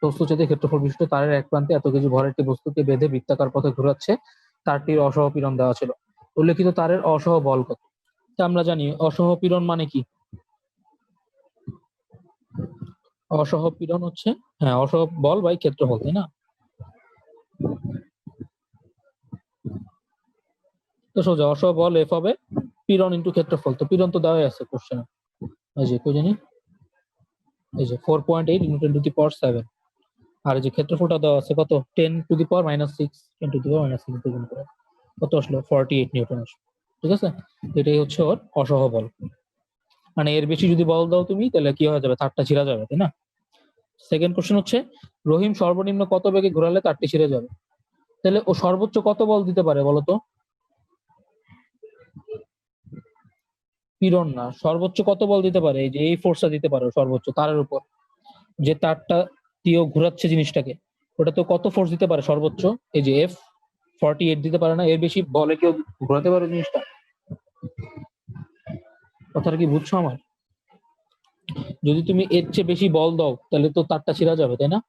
প্রস্থচ্ছেদের ক্ষেত্রফল বিশিষ্ট তারের এক প্রান্তে এত কেজি ভরের একটি বস্তুকে বেঁধে বৃত্তাকার পথে ঘোরাচ্ছে, তারটির অসহ পীড়ন দেওয়া ছিল। উল্লেখিত তারের অসহ বল কত? তা আমরা জানি অসহ পীড়ন মানে কি। অসহ পীড়ন হচ্ছে, হ্যাঁ, অসহ বল বাই ক্ষেত্রফল, তাই না? তো সোজা অসহ বল এফ হবে পীড়ন ইন্টু ক্ষেত্রফল। তো পীড়ন তো দেওয়াই আছে কোশ্চেনে, এই যে কই জানি, এই যে 4.8 × 10⁻⁷। আর এই যে ক্ষেত্রফলটা দেওয়া আছে কত, 10⁻⁻6, 10⁻⁻6 গুণ করে কত আসলো, 48 নিউটন আসলো। ঠিক আছে, এটাই হচ্ছে ওর অসহ বল। মানে এর বেশি যদি বল দাও তুমি, তাহলে কি হয়ে যাবে, তারটা ছিঁড়া যাবে, তাই না? সেকেন্ড কোশ্চেন হচ্ছে, রহিম সর্বনিম্ন কত বেগে ঘোরালে তারটি ছিঁড়ে যাবে? তাহলে ও সর্বোচ্চ কত বল দিতে পারে বলতো? পীড়ন না, সর্বোচ্চ কত বল দিতে পারে? এই যে এই ফোর্সটা দিতে পারে সর্বোচ্চ তারের উপর, যে তারটা দিয়েও ঘুরাচ্ছে জিনিসটাকে, ওটা তো কত ফোর্স দিতে পারে সর্বোচ্চ? এই যে F48 দিতে পারে না? এর বেশি বলে কেউ ঘোরাতে পারে জিনিসটা? কথাটা কি বুঝছো আমার? যদি তুমি এর চেয়ে বেশি বল দাও, তাহলে তো তারটা ছিঁড়া যাবে, তাই না?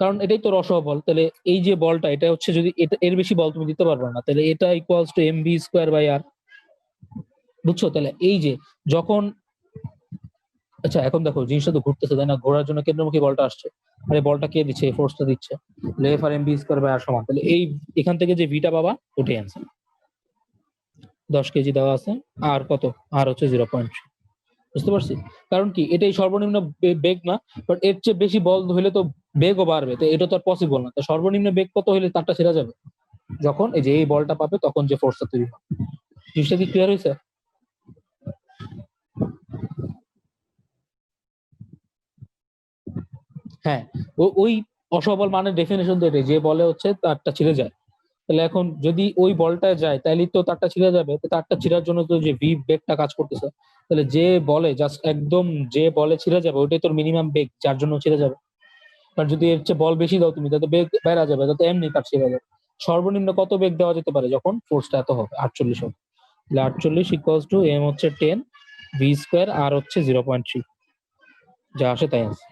কারণ এটাই তো রসহ বল। তাহলে এই যে বলটা, এটা হচ্ছে, যদি এটা এর বেশি বল তুমি দিতে পারবে না, তাহলে এটা ইকুয়ালস টু mv²/r। বুঝছো? তাহলে এই যে যখন, আচ্ছা এখন দেখো জিনিসটা তো ঘুরতেছে, তাই না? ঘোরার জন্য কেন্দ্রমুখী বলটা আসছে, আর এই বলটা কে দিচ্ছে? এই ফোর্সটা দিচ্ছে। তাহলে এফ আর mv²/r সমান, তাহলে এই এখান থেকে যে ভিটা পাবা ওটাই অ্যান্সার। 10 কেজি দেওয়া আছে, আর কত, আর হচ্ছে 0.3। বুঝতে পারছি? কারণ কি, এটাই সর্বনিম্ন বেগ না, বাট এর চেয়ে বেশি বল হলে তো বেগও বাড়বে, তো এটা তো আর পসিবল না। তো সর্বনিম্ন বেগ কত হলে তারটা ছেড়ে যাবে? যখন এই যে এই বলটা পাবে, তখন যে ফোর্সটা তৈরি হবে। জিনিসটা কি ক্লিয়ার হয়েছে? হ্যাঁ, ওই অসবল মানে ডেফিনেশন তো এটাই, যে বলে হচ্ছে তারটা ছিঁড়ে যায়। তাহলে এখন যদি ওই বলটা যায়, তাহলে তো তারটা ছিঁড়ে যাবে। তো তারটা ছিঁড়ার জন্য তো যে ভি বেগটা কাজ করতেছে, তাহলে যে বলে জাস্ট একদম যে বলে ছিঁড়ে যাবে, ওইটাই তোর মিনিমাম বেগ, যার জন্য ছিঁড়ে যাবে। কারণ যদি এর চেয়ে বল বেশি দাও তুমি, তাতে বেগ বেড়া যাবে, তাতে এমনি তার ছিঁড়ে যাবে। সর্বনিম্ন কত বেগ দেওয়া যেতে পারে যখন ফোর্সটা এত হবে? 48 হবে। তাহলে 48 ইকুয়ালস টু এম হচ্ছে 10, v², আর হচ্ছে 0.3, যা আসে তাই আছে।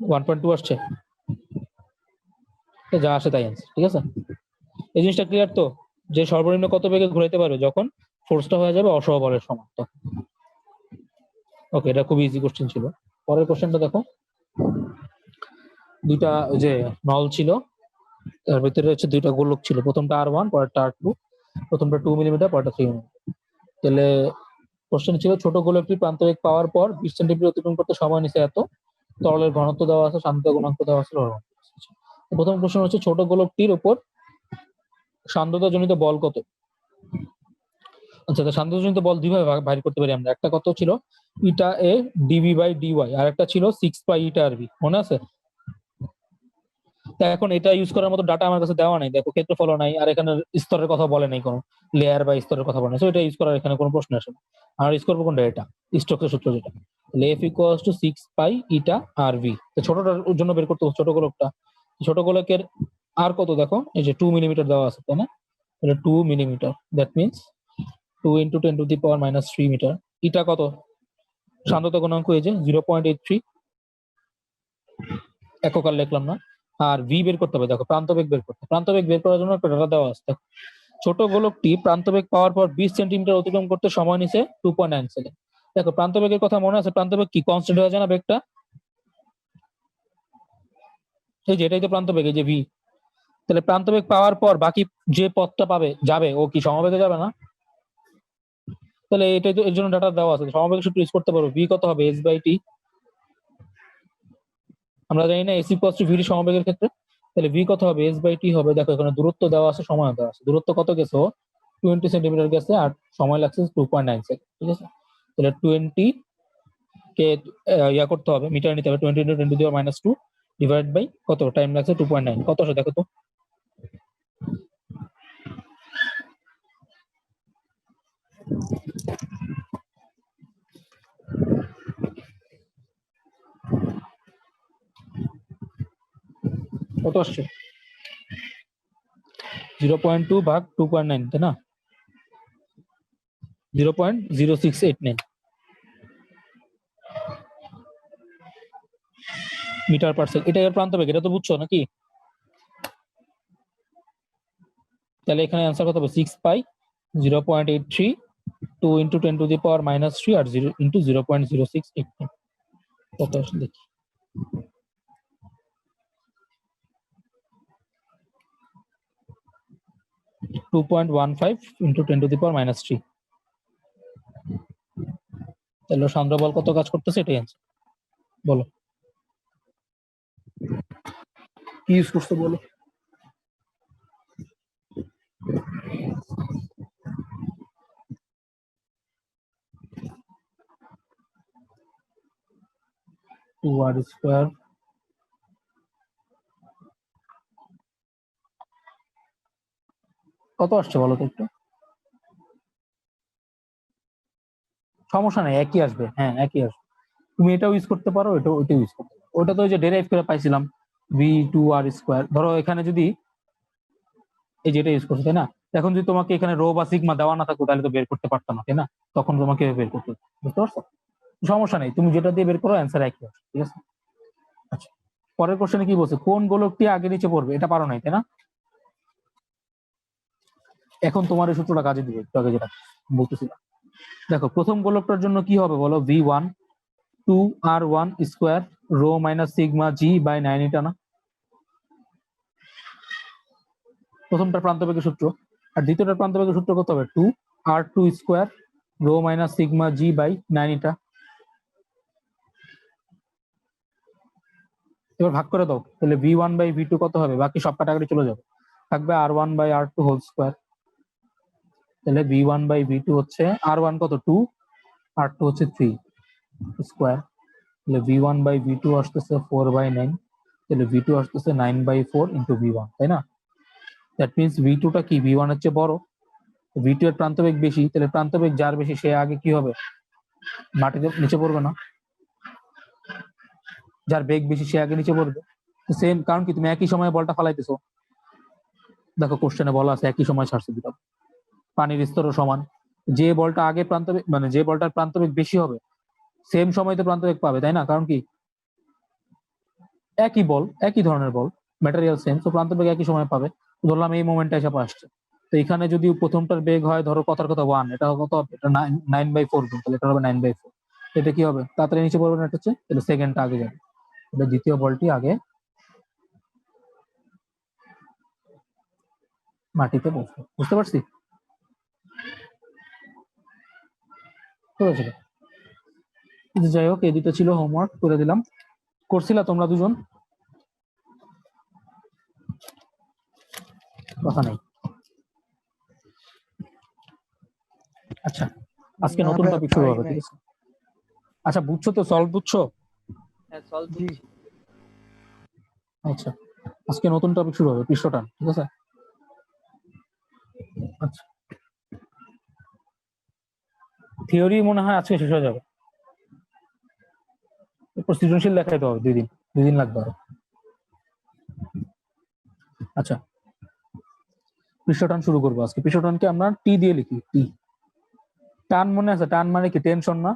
1.2 আসছে, যা আসে তাই আছে। ঠিক আছে, এই জিনিসটা ক্লিয়ার তো, যে সর্বনিম্ন কত বেগে ঘুরাইতে পারবে যখন ফোর্সটা হয়ে যাবে অসহ বলের সমান। ওকে, এটা খুব ইজি কোশ্চেন ছিল। পরের কোশ্চেনটা দেখো, দুইটা যে নল ছিল, তার ভিতরে হচ্ছে দুইটা গোলক ছিল, প্রথমটা R1, পরেরটা R2। প্রথমটা 2 মিলিমিটার, পরেরটা 3 মিলিমিটার। তাহলে কোশ্চেন ছিল, ছোট গোলকটি প্রান্তবেগ পাওয়ার পর 20 সেন্টিমিটার অতিক্রম করতে সময় নিছে এত, তরলের ঘনত্ব দেওয়া আছে, সান্দ্রতা গুণাঙ্ক দেওয়া আছে, প্রথম প্রশ্ন হচ্ছে, ছোট গোলকটির উপর সান্দ্রতা জনিত বল কত? আচ্ছা, সান্দ্রতা জনিত বল দুইভাবে বাইর করতে পারি আমরা। একটা কত ছিল, ইটা এ dv/dy, আর একটা ছিল 6π ইটা আর বি, মনে আছে? তা এখন এটা ইউজ করার মতো ডাটা আমার কাছে দেওয়া নাই। দেখো ক্ষেত্রফল নাই, আর এখানে স্তরের কথা বলে নাই, কোনো লেয়ার বা স্তরের কথা বলে নাই, তো এটা ইউজ করার এখানে কোনো প্রশ্ন আসে না। আর ইউজ করবো কোনটা, এটা স্টোকের সূত্র যেটা, F equals to 6π eta r v. তো ছোটটার জন্য বের করতে হবে, ছোট গোলকটা। ছোট গোলকের আর কত দেখো, এই যে 2 মিলিমিটার দেওয়া আছে, তাই না? তাহলে 2 মিলিমিটার, দ্যাট মিনস 2 × 10⁻³ মিটার। ইটা কত? সান্দ্রতা গুণাঙ্ক এই যে 0.83, একক আর লিখলাম না। আর ভি বের করতে হবে, দেখো প্রান্তবেগ বের করতে, প্রান্তবেগ বের করার জন্য একটা ডাটা দেওয়া আছে। ছোট গোলকটি প্রান্তবেগ পাওয়ার পর 20 সেন্টিমিটার অতিক্রম করতে সময় নিছে 2.9 সেকেন্ড। দেখো প্রান্তবেগের কথা মনে আছে, প্রান্তবেগ কি কনস্ট্যান্ট হয়ে যায় না বেগটা? এই যে এটাই তো প্রান্তবেগ, এই যে ভি। তাহলে প্রান্তবেগ পাওয়ার পর বাকি যে পথটা পাবে যাবে, ও কি সমবেগে যাবে না? তাহলে এটাই তো এর জন্য ডাটা দেওয়া আছে, সমবেগের সূত্র ইউজ করতে পারো। ভি কত হবে, s/t। আমরা জানি না এস ইকুয়ালস টু ভি সমবেগের ক্ষেত্রে। তাহলে ভি কত হবে, s/t হবে। দেখো এখানে দূরত্ব দেওয়া আছে, সময় দেওয়া আছে। দূরত্ব কত গেছে, 20 সেন্টিমিটার গেছে, আর সময় লাগছে 2.9 সেকেন্ড। ঠিক আছে, তাহলে 20 কে ইয়া করতে হবে, মিটার নিতে হবে। 20 × 10⁻² ডিভাইড বাই কত টাইম লাগছে, 2.9। কত আসে দেখো তো? কত আসছে? 0.2 ভাগ 2.9, তাই না? 0.0689। মিটার পার সেকেন্ড, এটা এর প্রান্তবেগ, এটা তো বুঝছো নাকি? তাহলে এখানে অ্যান্সার কত হবে? 6 পাই 0.83 2 × 10⁻³ আর 0 × 0.0683 কত আসলে দেখি। 2.15 × 10⁻³ তাহলে সান্দ্র বল কত কাজ করতেছে, এটাই অ্যান্সার। বলো কি ইউজ করছো বলো। টু আর স্কোয়ার কত আসছে বলো তো একটু। সমস্যা নেই, একই আসবে, হ্যাঁ একই আসবে। তুমি এটাও ইউজ করতে পারো, এটাও ওইটাও ইউজ করতে পারো। ওটা তো ওই যে ডেরাইভ করে পাইছিলাম v2r²। ধরো এখানে যদি এই যেটা ইউজ করছো তাই না, এখন যদি তোমাকে এখানে রো বা সিগমা দেওয়া না থাকতো তাহলে তো বের করতে পারতাম না তাই না, তখন তোমাকে বের করতে হতো। বুঝতে পারছো? সমস্যা নেই, তুমি যেটা দিয়ে বের করো অ্যান্সার একই আসবে, ঠিক আছে। আচ্ছা, পরের কোশ্চেনে কি বলছে, কোন গোলকটি আগে নিচে পড়বে, এটা পারো নাই তাই না। এখন তোমার এই সূত্রটা কাজে দিবে, একটু আগে যেটা বলতেছিলাম। দেখো প্রথম গোলকটার জন্য কি হবে বলো, v1 2r1² rho minus sigma g/9 এটা না, প্রথমটার প্রান্তবেগের সূত্র। আর দ্বিতীয়টার প্রান্তবেগের সূত্র কত হবে, 2r2² rho minus sigma g/9 এটা। এবার ভাগ করে দাও, তাহলে v1/v2 কত হবে, বাকি সব কাটাকাটি চলে যাবে, থাকবে r1/r2²। তাহলে v1/v2 হচ্ছে r1 কত 2, r2 হচ্ছে 3 স্কোয়ার, তাহলে v1/v2 আসতেছে 4/9, তাহলে v2 আসতেছে 9/4 ইন্টু v1 তাই না। দ্যাট মিনস v2 টা কি v1 এর চেয়ে বড়, v2 এর প্রান্তবেগ বেশি, তাহলে প্রান্তবেগ যার বেশি সে আগে কি হবে, মাটিতে নিচে পড়বে না, যার বেগ বেশি সে আগে নিচে পড়বে। সেম কারণ কি, তুমি একই সময়ে বলটা ফালাইতেছো, দেখো কোশ্চেনে বলা আছে একই সময় ছাড়ছে দুটো, পানির স্তরও সমান। যে বলটা আগে প্রান্তবেগ মানে যে বলটার প্রান্তবেগ বেশি হবে সেম সময় তো প্রান্তবেগ পাবে তাই না, কারণ কি একই বল, একই ধরনের বল, ম্যাটেরিয়াল সেম, তো প্রান্তবেগ একই সময় পাবে। ধরলাম এই মোমেন্টটা এসে আসছে, তো এখানে যদি প্রথমটার বেগ হয় ধরো কথার কথা 1, এটা কত হবে, এটা 9/4 গুণ, তাহলে এটা হবে 9/4। এটা কি হবে, তাড়াতাড়ি নিচে পড়বে না, এটা হচ্ছে, তাহলে সেকেন্ডটা আগে যাবে, এটা দ্বিতীয় বলটি আগে মাটিতে পৌঁছবে। বুঝতে পারছি? বুঝেছিল? যাই হোক, এই দুটো ছিল হোমওয়ার্ক, করে দিলাম। করছিলা তোমরা দুজন? কথা নেই। আচ্ছা, আজকে না নতুন ভাই, টপিক শুরু পারি হবে, ঠিক নাই। আছে। আচ্ছা বুঝছো তো, সলভ বুঝছো? হ্যাঁ সলভ জি। বুঝছি। আচ্ছা, আজকে নতুন টপিক শুরু হবে, পৃষ্ঠটান, ঠিক আছে। আচ্ছা, থিওরি মনে হয় আজকে শেষ হয়ে যাবে, এরপর সৃজনশীল দেখাইতে হবে 2 দিন, 2 দিন লাগবে আরো। আচ্ছা, পৃষ্ঠটান শুরু করবো আজকে। পৃষ্ঠটানকে আমরা টি দিয়ে লিখি, টি। টান মনে আছে, টান মানে কি, টেনশন না।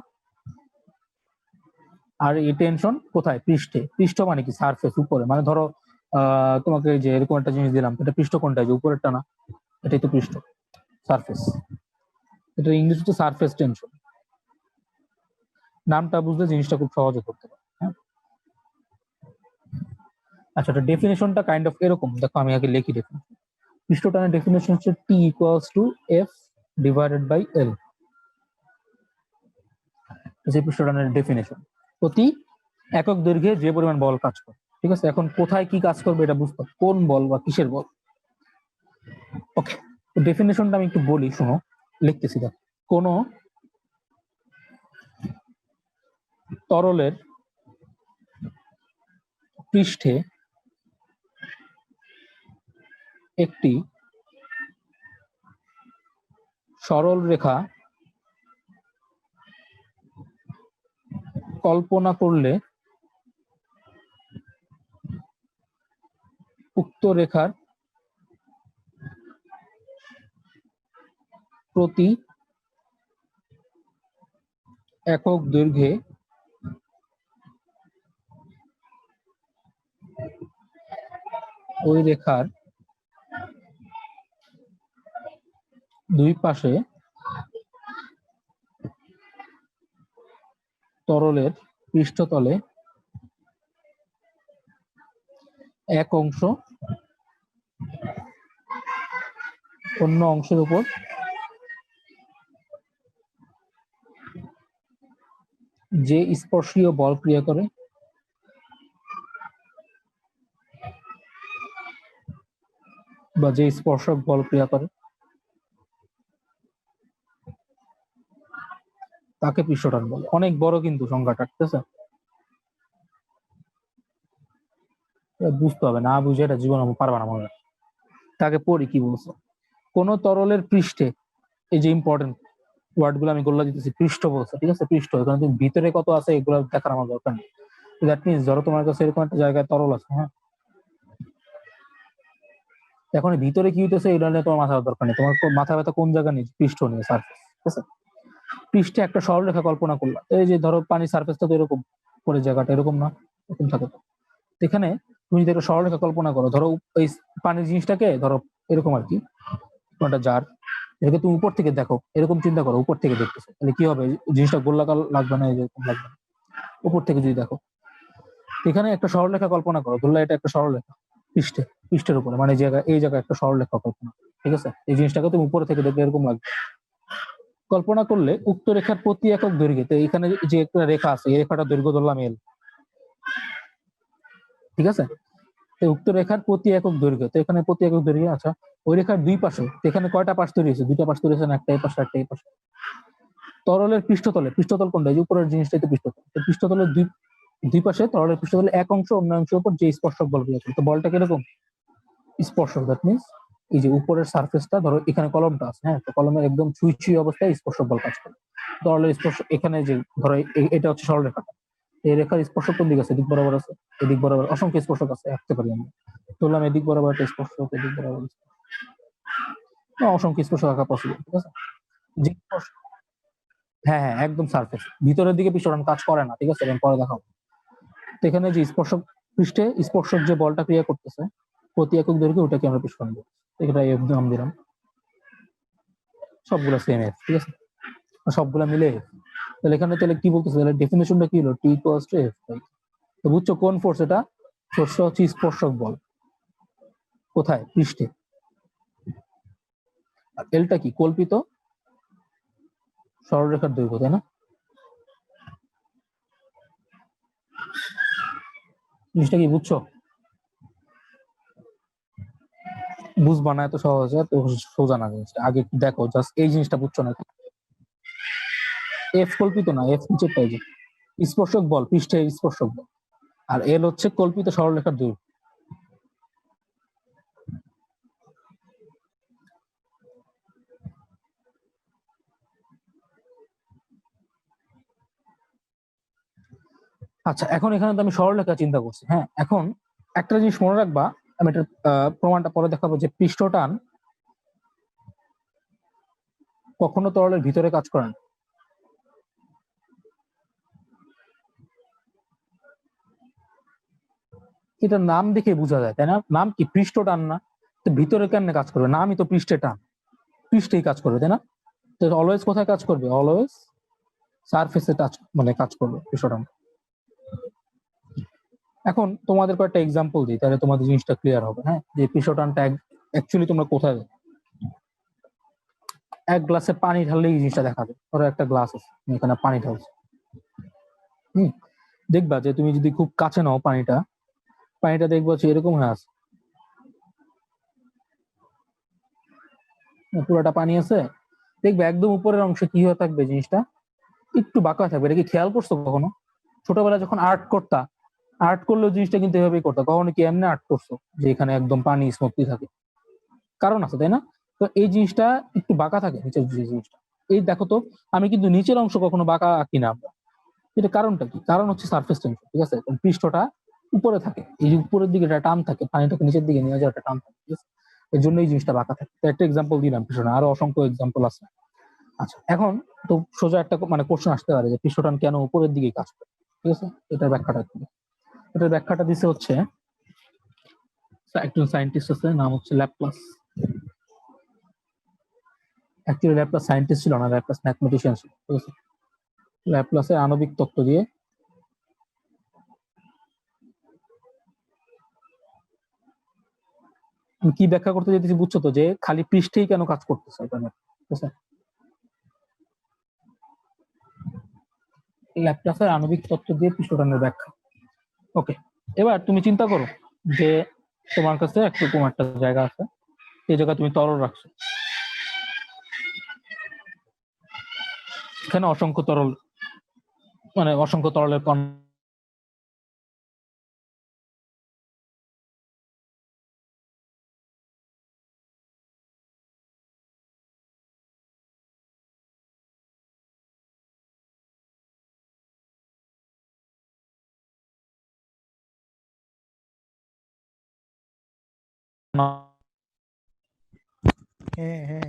আর এই টেনশন কোথায়, পৃষ্ঠে। পৃষ্ঠ মানে কি, সারফেস, উপরে। মানে ধরো তোমাকে যে এরকম একটা জিনিস দিলাম, এটা পৃষ্ঠ কোনটা, যে উপরেরটা না, এটাই তো পৃষ্ঠ, সারফেস। এটা ইংলিশ হচ্ছে সারফেস টেনশন। নামটা বুঝলে জিনিসটা খুব সহজে করতে পারো, হ্যাঁ। আচ্ছা, এটা ডেফিনেশনটা কাইন্ড অফ এরকম, দেখো আমি আগে লিখি ডেফিনেশন। পৃষ্ঠটানের ডেফিনেশন হচ্ছে T equals to F divided by L. যে পৃষ্ঠটানের ডেফিনেশন, প্রতি একক দৈর্ঘ্যে যে পরিমাণ বল কাজ করে, ঠিক আছে। এখন কোথায় কি কাজ করবে এটা বুঝতে হবে, কোন বল বা কিসের বল। ওকে, ডেফিনেশনটা আমি একটু বলি, শোনো, লিখতেছি। দেখো, কোন তরলের পৃষ্ঠে একটি সরল রেখা কল্পনা করলে উক্ত রেখার প্রতি একক দৈর্ঘ্যে ওই রেখার দুই পাশে তরলের পৃষ্ঠতলে এক অংশ অন্য অংশের উপর যে স্পর্শীয় বল ক্রিয়া করে বা যে স্পর্শক বল ক্রিয়া করে তাকে পৃষ্ঠটান বলে। অনেক বড় কিন্তু সংখ্যাটা, ঠিক আছে, বুঝতে হবে, না বুঝে এটা জীবন পারবা না মনে হয়। তাকে পড়ি কি বলছো, কোন তরলের পৃষ্ঠে, এই যে ইম্পর্টেন্ট ওয়ার্ড গুলো আমি গোল্লা দিতেছি, পৃষ্ঠ বলছে, ঠিক আছে, পৃষ্ঠ, এখানে তুমি ভিতরে কত আছে এগুলো দেখার আমার দরকার নেই। দ্যাট মিনস ধরো তোমার কাছে এরকম একটা জায়গায় তরল আছে, হ্যাঁ, এখন ভিতরে কি হইতেছে এটা নিয়ে তোমার মাথা দরকার নেই, তোমার মাথা ব্যথা কোন জায়গা নেই, পৃষ্ঠ নিয়ে, সার্ফেস, ঠিক আছে। পৃষ্ঠে একটা সরলরেখা কল্পনা করলাম, এই যে ধরো পানির সার্ফেসটা তো এরকম, পরে জায়গাটা এরকম না, এরকম থাকে তো। এখানে তুমি যদি একটা সরলরেখা কল্পনা করো, ধরো এই পানির জিনিসটাকে ধরো এরকম আর কি, একটা জার, এটাকে তুমি উপর থেকে দেখো, এরকম চিন্তা করো, উপর থেকে দেখতেছো, তাহলে কি হবে, জিনিসটা গোলাকার লাগবে না, এরকম লাগবে না। উপর থেকে যদি দেখো, এখানে একটা সরলরেখা কল্পনা করো, ধরলে এটা একটা সরলরেখা পৃষ্ঠে, পৃষ্ঠের উপরে, মানে জায়গায়, এই জায়গায় একটা সরলরেখা কল্পনা, ঠিক আছে, এই জিনিসটাকে তুমি উপরে থেকে দেখলে এরকম লাগবে। কল্পনা করলে উক্ত রেখার প্রতি একক দৈর্ঘ্যে, তো এখানে যে একটা রেখা আছে, এই রেখাটা দৈর্ঘ্য ধরলাম এল, ঠিক আছে, উক্ত রেখার প্রতি একক দৈর্ঘ্য, তো এখানে প্রতি একক দৈর্ঘ্য, আচ্ছা, ওই রেখার দুই পাশে, এখানে কয়টা পাশ তৈরি হয়েছে, দুইটা পাশ তৈরি হয়েছে না, একটা এই পাশে একটা এই পাশে। তরলের পৃষ্ঠতলে, পৃষ্ঠতল কোনটা, এই যে উপরের জিনিসটাই তো পৃষ্ঠতল, তো পৃষ্ঠতলের দুই দুই পাশে তরলের পৃষ্ঠতলে এক অংশ অন্য অংশের উপর যে স্পর্শক বল প্রয়োগ করে, তো বলটা কিরকম, স্পর্শক, দ্যাট মিনস এই যে উপরের সারফেসটা, ধরো এখানে কলমটা আছে, হ্যাঁ, তো কলমের একদম ছুঁই ছুঁই অবস্থায় স্পর্শক বল কাজ করে। তরলের স্পর্শ এখানে যে ধরো এটা হচ্ছে সরলরেখাটা, এই রেখার স্পর্শক কোন দিক আছে, দিক বরাবর আছে, এদিক বরাবর অসংখ্য স্পর্শক আছে, আঁকতে পারি আমরা, ধরলাম এদিক বরাবর একটা স্পর্শক, এদিক বরাবর অসংখ্য স্পর্শক আঁকা পসিবল, ঠিক আছে। যে হ্যাঁ হ্যাঁ, একদম সারফেস, ভিতরের দিকে পৃষ্ঠটান কাজ করে না, ঠিক আছে, আমি পরে দেখাবো। তো এখানে যে স্পর্শক পৃষ্ঠে স্পর্শক যে বলটা ক্রিয়া করতেছে প্রতি একক দৈর্ঘ্যে, ওটাকে আমরা পৃষ্ঠটান বলি, এটা এফ নাম দিলাম, সবগুলা সেম এফ, ঠিক আছে, সবগুলা মিলে এফ। তাহলে এখানে তাহলে কি বলতেছে, তাহলে ডেফিনেশনটা কি হলো, টি ইকুয়ালস টু এফ। তো বুঝছো কোন ফোর্স এটা, ফোর্সটা হচ্ছে স্পর্শক বল, কোথায়, পৃষ্ঠে। আর এলটা কি, কল্পিত সরলরেখার দৈর্ঘ্য, তাই না? জিনিসটা কি বুঝছো, বুঝবা না এত সহজে, তো সোজা না জিনিসটা, আগে দেখো জাস্ট এই জিনিসটা বুঝছো না, এফ কল্পিত না, এফ নিচেরটাই যে স্পর্শক বল, পৃষ্ঠে স্পর্শক বল, আর এল হচ্ছে কল্পিত সরলরেখার দৈর্ঘ্য। আচ্ছা, এখন এখানে তো আমি সরলরেখা চিন্তা করছি, হ্যাঁ, এখন একটা জিনিস মনে রাখবা, আমি এটার প্রমাণটা পরে দেখাবো, যে পৃষ্ঠটান কখনো তরলের ভিতরে কাজ করে না। এটা নাম দেখে বোঝা যায়, তাই না, নাম কি, পৃষ্ঠটান না, তো ভিতরে কেমনে কাজ করবে, নামই তো পৃষ্ঠে টান, পৃষ্ঠেই কাজ করবে, তাই না, তো অলওয়েজ কোথায় কাজ করবে, অলওয়েজ সারফেসে টাচ, মানে কাজ করবে পৃষ্ঠটান। এখন তোমাদের কয়েকটা এক্সাম্পল দিই, তাহলে তোমাদের জিনিসটা ক্লিয়ার হবে, হ্যাঁ, যে পৃষ্ঠটানটা অ্যাকচুয়ালি তোমরা কোথায়, এক গ্লাসে পানি ঢাললে এই জিনিসটা দেখাবে, ধরো একটা গ্লাস আছে, এখানে পানি ঢালছে, হম, দেখবা যে তুমি যদি খুব কাছে নাও পানিটা, পানিটা দেখবা যে এরকম হয়ে আছে, পুরোটা পানি আছে, দেখবে একদম উপরের অংশে কি হয়ে থাকবে, জিনিসটা একটু বাঁকা থাকবে। এটা কি খেয়াল করছো কখনো, ছোটবেলায় যখন আর্ট করতা, আর্ট করলেও জিনিসটা কিন্তু এভাবেই করতো, কখনো কি এমনি আর্ট করছো যে এখানে একদম পানি স্মুথলি থাকে, কারণ আছে, তাই না, তো এই জিনিসটা একটু বাঁকা থাকে নিচের যে জিনিসটা, এই দেখো তো, আমি কিন্তু নিচের অংশ কখনো বাঁকা আঁকি না আমরা, এটা কারণটা কি, কারণ হচ্ছে সারফেস টেনশন, ঠিক আছে, পৃষ্ঠটা উপরে থাকে, এই যে উপরের দিকে একটা টান থাকে, পানিটাকে নিচের দিকে নিয়ে যাওয়ার একটা টান থাকে, ঠিক আছে, এর জন্য এই জিনিসটা বাঁকা থাকে। তো একটা এক্সাম্পল দিলাম পিছনে, আরো অসংখ্য এক্সাম্পল আছে। আচ্ছা, এখন তো সোজা একটা মানে কোশ্চেন আসতে পারে যে পৃষ্ঠটান কেন উপরের দিকে কাজ করে, ঠিক আছে, এটার ব্যাখ্যাটা কি, এটার ব্যাখ্যাটা দিছে হচ্ছে একজন সায়েন্টিস্ট আছে, নাম হচ্ছে ল্যাপ্লাস। অ্যাকচুয়ালি ল্যাপ্লাস সায়েন্টিস্ট ছিল না, ল্যাপ্লাস ম্যাথমেটিশিয়ান ছিল, ঠিক আছে। ল্যাপ্লাসের আণবিক তত্ত্ব দিয়ে আমি কি ব্যাখ্যা করতে যেতেছি বুঝছো তো, যে খালি পৃষ্ঠেই কেন কাজ করতেছে এখানে, ঠিক আছে। ল্যাপ্লাসের আণবিক তত্ত্ব দিয়ে পৃষ্ঠটানের ব্যাখ্যা। ওকে, এবার তুমি চিন্তা করো যে তোমার কাছে একরকম একটা জায়গা আছে, সেই জায়গায় তুমি তরল রাখছো, এখানে অসংখ্য তরল, মানে অসংখ্য তরলের কণ হ্যাঁ হ্যাঁ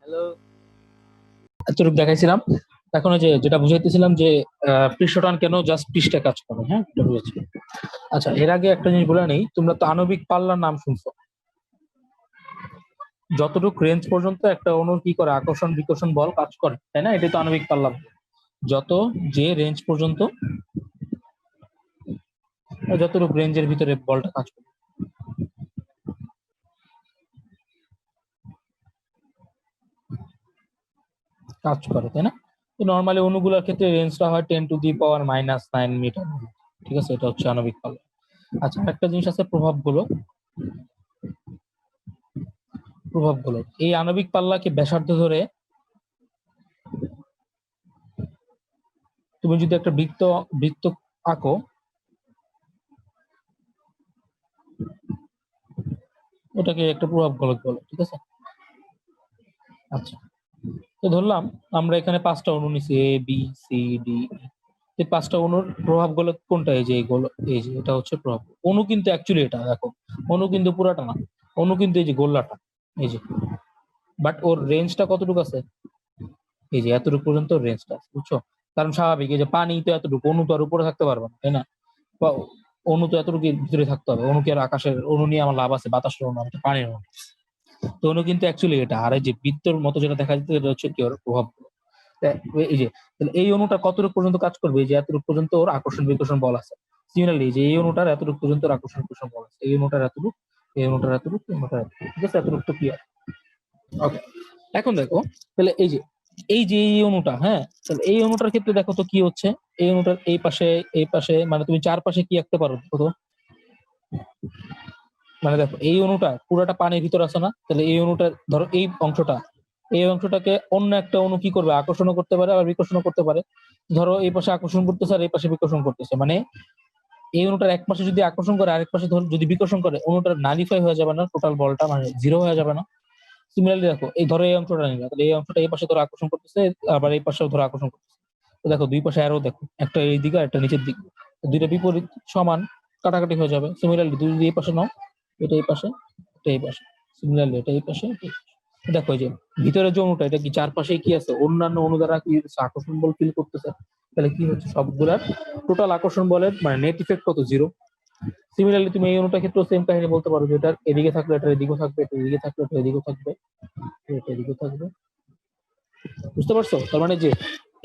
হ্যালো, এতটুকু দেখাইছিলাম। এখন ওই যে যেটা বুঝাইতেছিলাম যে পৃষ্ঠটান কেন জাস্ট পৃষ্ঠে কাজ করে, হ্যাঁ এটা বুঝেছি। আচ্ছা, এর আগে একটা জিনিস বলে নেই, তোমরা তো আণবিক পাল্লার নাম শুনছো। যতটুকু রেঞ্জ পর্যন্ত একটা অণুর কি করে আকর্ষণ বিকর্ষণ বল কাজ করে, তাই না, এটাই তো আণবিক পাল্লা। যত যে রেঞ্জ পর্যন্ত, যতটুকু রেঞ্জের ভিতরে বলটা কাজ করে, তাই না। তো নর্মালি অণুগুলোর ক্ষেত্রে রেঞ্জটা হয় 10⁻⁻৯ মিটার, ঠিক আছে, এটা হচ্ছে আণবিক পাল্লা। আচ্ছা, একটা জিনিস আছে প্রভাবগুলো। এই আণবিক পাল্লাকে ব্যাসার্ধ ধরে তুমি যদি একটা বৃত্ত বৃত্ত আঁকো, ওটাকে একটা প্রভাব গোলক বলে, ঠিক আছে। আচ্ছা, তো ধরলাম আমরা এখানে 5টা অণু নিছি, এ বি সি ডি। এই 5টা অণুর প্রভাব গোলক কোনটা, এই যে এই গোলক, এই যে এটা হচ্ছে প্রভাব অণু, কিন্তু অ্যাকচুয়ালি এটা দেখো, অণু কিন্তু পুরাটা না, অণু কিন্তু এই যে গোল্লাটা, এই যে, বাট ওর রেঞ্জটা কতটুকু আছে, এই যে এতটুকু পর্যন্ত রেঞ্জটা আছে, বুঝছো। কারণ স্বাভাবিক, এই যে পানি তো এতটুকু, অণু তো আর উপরে থাকতে পারবে না, তাই না। বা অণু তো এতটুকু ভিতরে থাকতে হবে, অণু কি আর আকাশের অণু নিয়ে আমার লাভ আছে, বাতাসের অণু, আমি তো পানির অণু। তো অণু কিন্তু অ্যাকচুয়ালি এটা, আর এই যে বৃত্তর মতো যেটা দেখা যাচ্ছে এটা হচ্ছে কি ওর প্রভাব। এই যে তাহলে এই অণুটা কতটুকু পর্যন্ত কাজ করবে, এই যে এতটুকু পর্যন্ত ওর আকর্ষণ বিকর্ষণ বল আছে। সিমিলারলি যে এই অণুটার এতটুকু পর্যন্ত ওর আকর্ষণ বিকর্ষণ বল আছে, এই অণুটার এতটুকু, এই অণুটার এতটুকু, এই অণুটার এতটুকু, ঠিক আছে, এতটুকু তো ক্লিয়ার। ওকে, এখন দেখো, তাহলে এই অণুটা, হ্যাঁ, তাহলে এই অণুটার ক্ষেত্রে দেখো তো কি হচ্ছে। এই অণুটার এই পাশে মানে তুমি চারপাশে কি আঁকতে পারো দেখো তো। মানে দেখো এই অণুটা পুরোটা পানির ভিতর আছে না, তাহলে এই অণুটা ধরো এই অংশটাকে অন্য একটা অণু কি করবে, আকর্ষণ করতে পারে আবার বিকর্ষণ করতে পারে। ধরো এই পাশে আকর্ষণ করতেছে আর এই পাশে বিকর্ষণ করতেছে, মানে এই অণুটার এক পাশে যদি আকর্ষণ করে আরেক পাশে ধর যদি বিকর্ষণ করে, অণুটার নালিফাই হয়ে যাবে না, টোটাল বলটা মানে জিরো হয়ে যাবে না। সিমিলারলি দেখো, এই ধরো এই অংশটা নিলাম, তাহলে এই অংশটা এই পাশে ধরো আকর্ষণ করতেছে, আবার এই পাশেও ধরো আকর্ষণ করতেছে। তো দেখো দুই পাশে অ্যারো দেখো, একটা এই দিকে আর একটা নিচের দিকে, দুইটা বিপরীত সমান, কাটাকাটি হয়ে যাবে। সিমিলারলি দুই যদি এই পাশে নাও, এটা এই পাশে, এটা এই পাশে, সিমিলারলি এটা এই পাশে, এটা এই পাশে। দেখো এই যে ভিতরে যে অণুটা, এটা কি চারপাশে কি আছে, অন্যান্য অণু দ্বারা কি আকর্ষণ বল ফিল করতেছে, তাহলে কি হচ্ছে সবগুলার টোটাল আকর্ষণ বলের মানে নেট ইফেক্ট কত, জিরো। সিমিলারলি তুমি এই অণুটার ক্ষেত্রে সেম কাহিনী বলতে পারো, যে এটার এদিকে থাকলে এটা এদিকেও থাকবে, এটা এদিকে থাকলে এটা এদিকেও থাকবে, এটা এদিকেও থাকবে। বুঝতে পারছো, তার মানে যে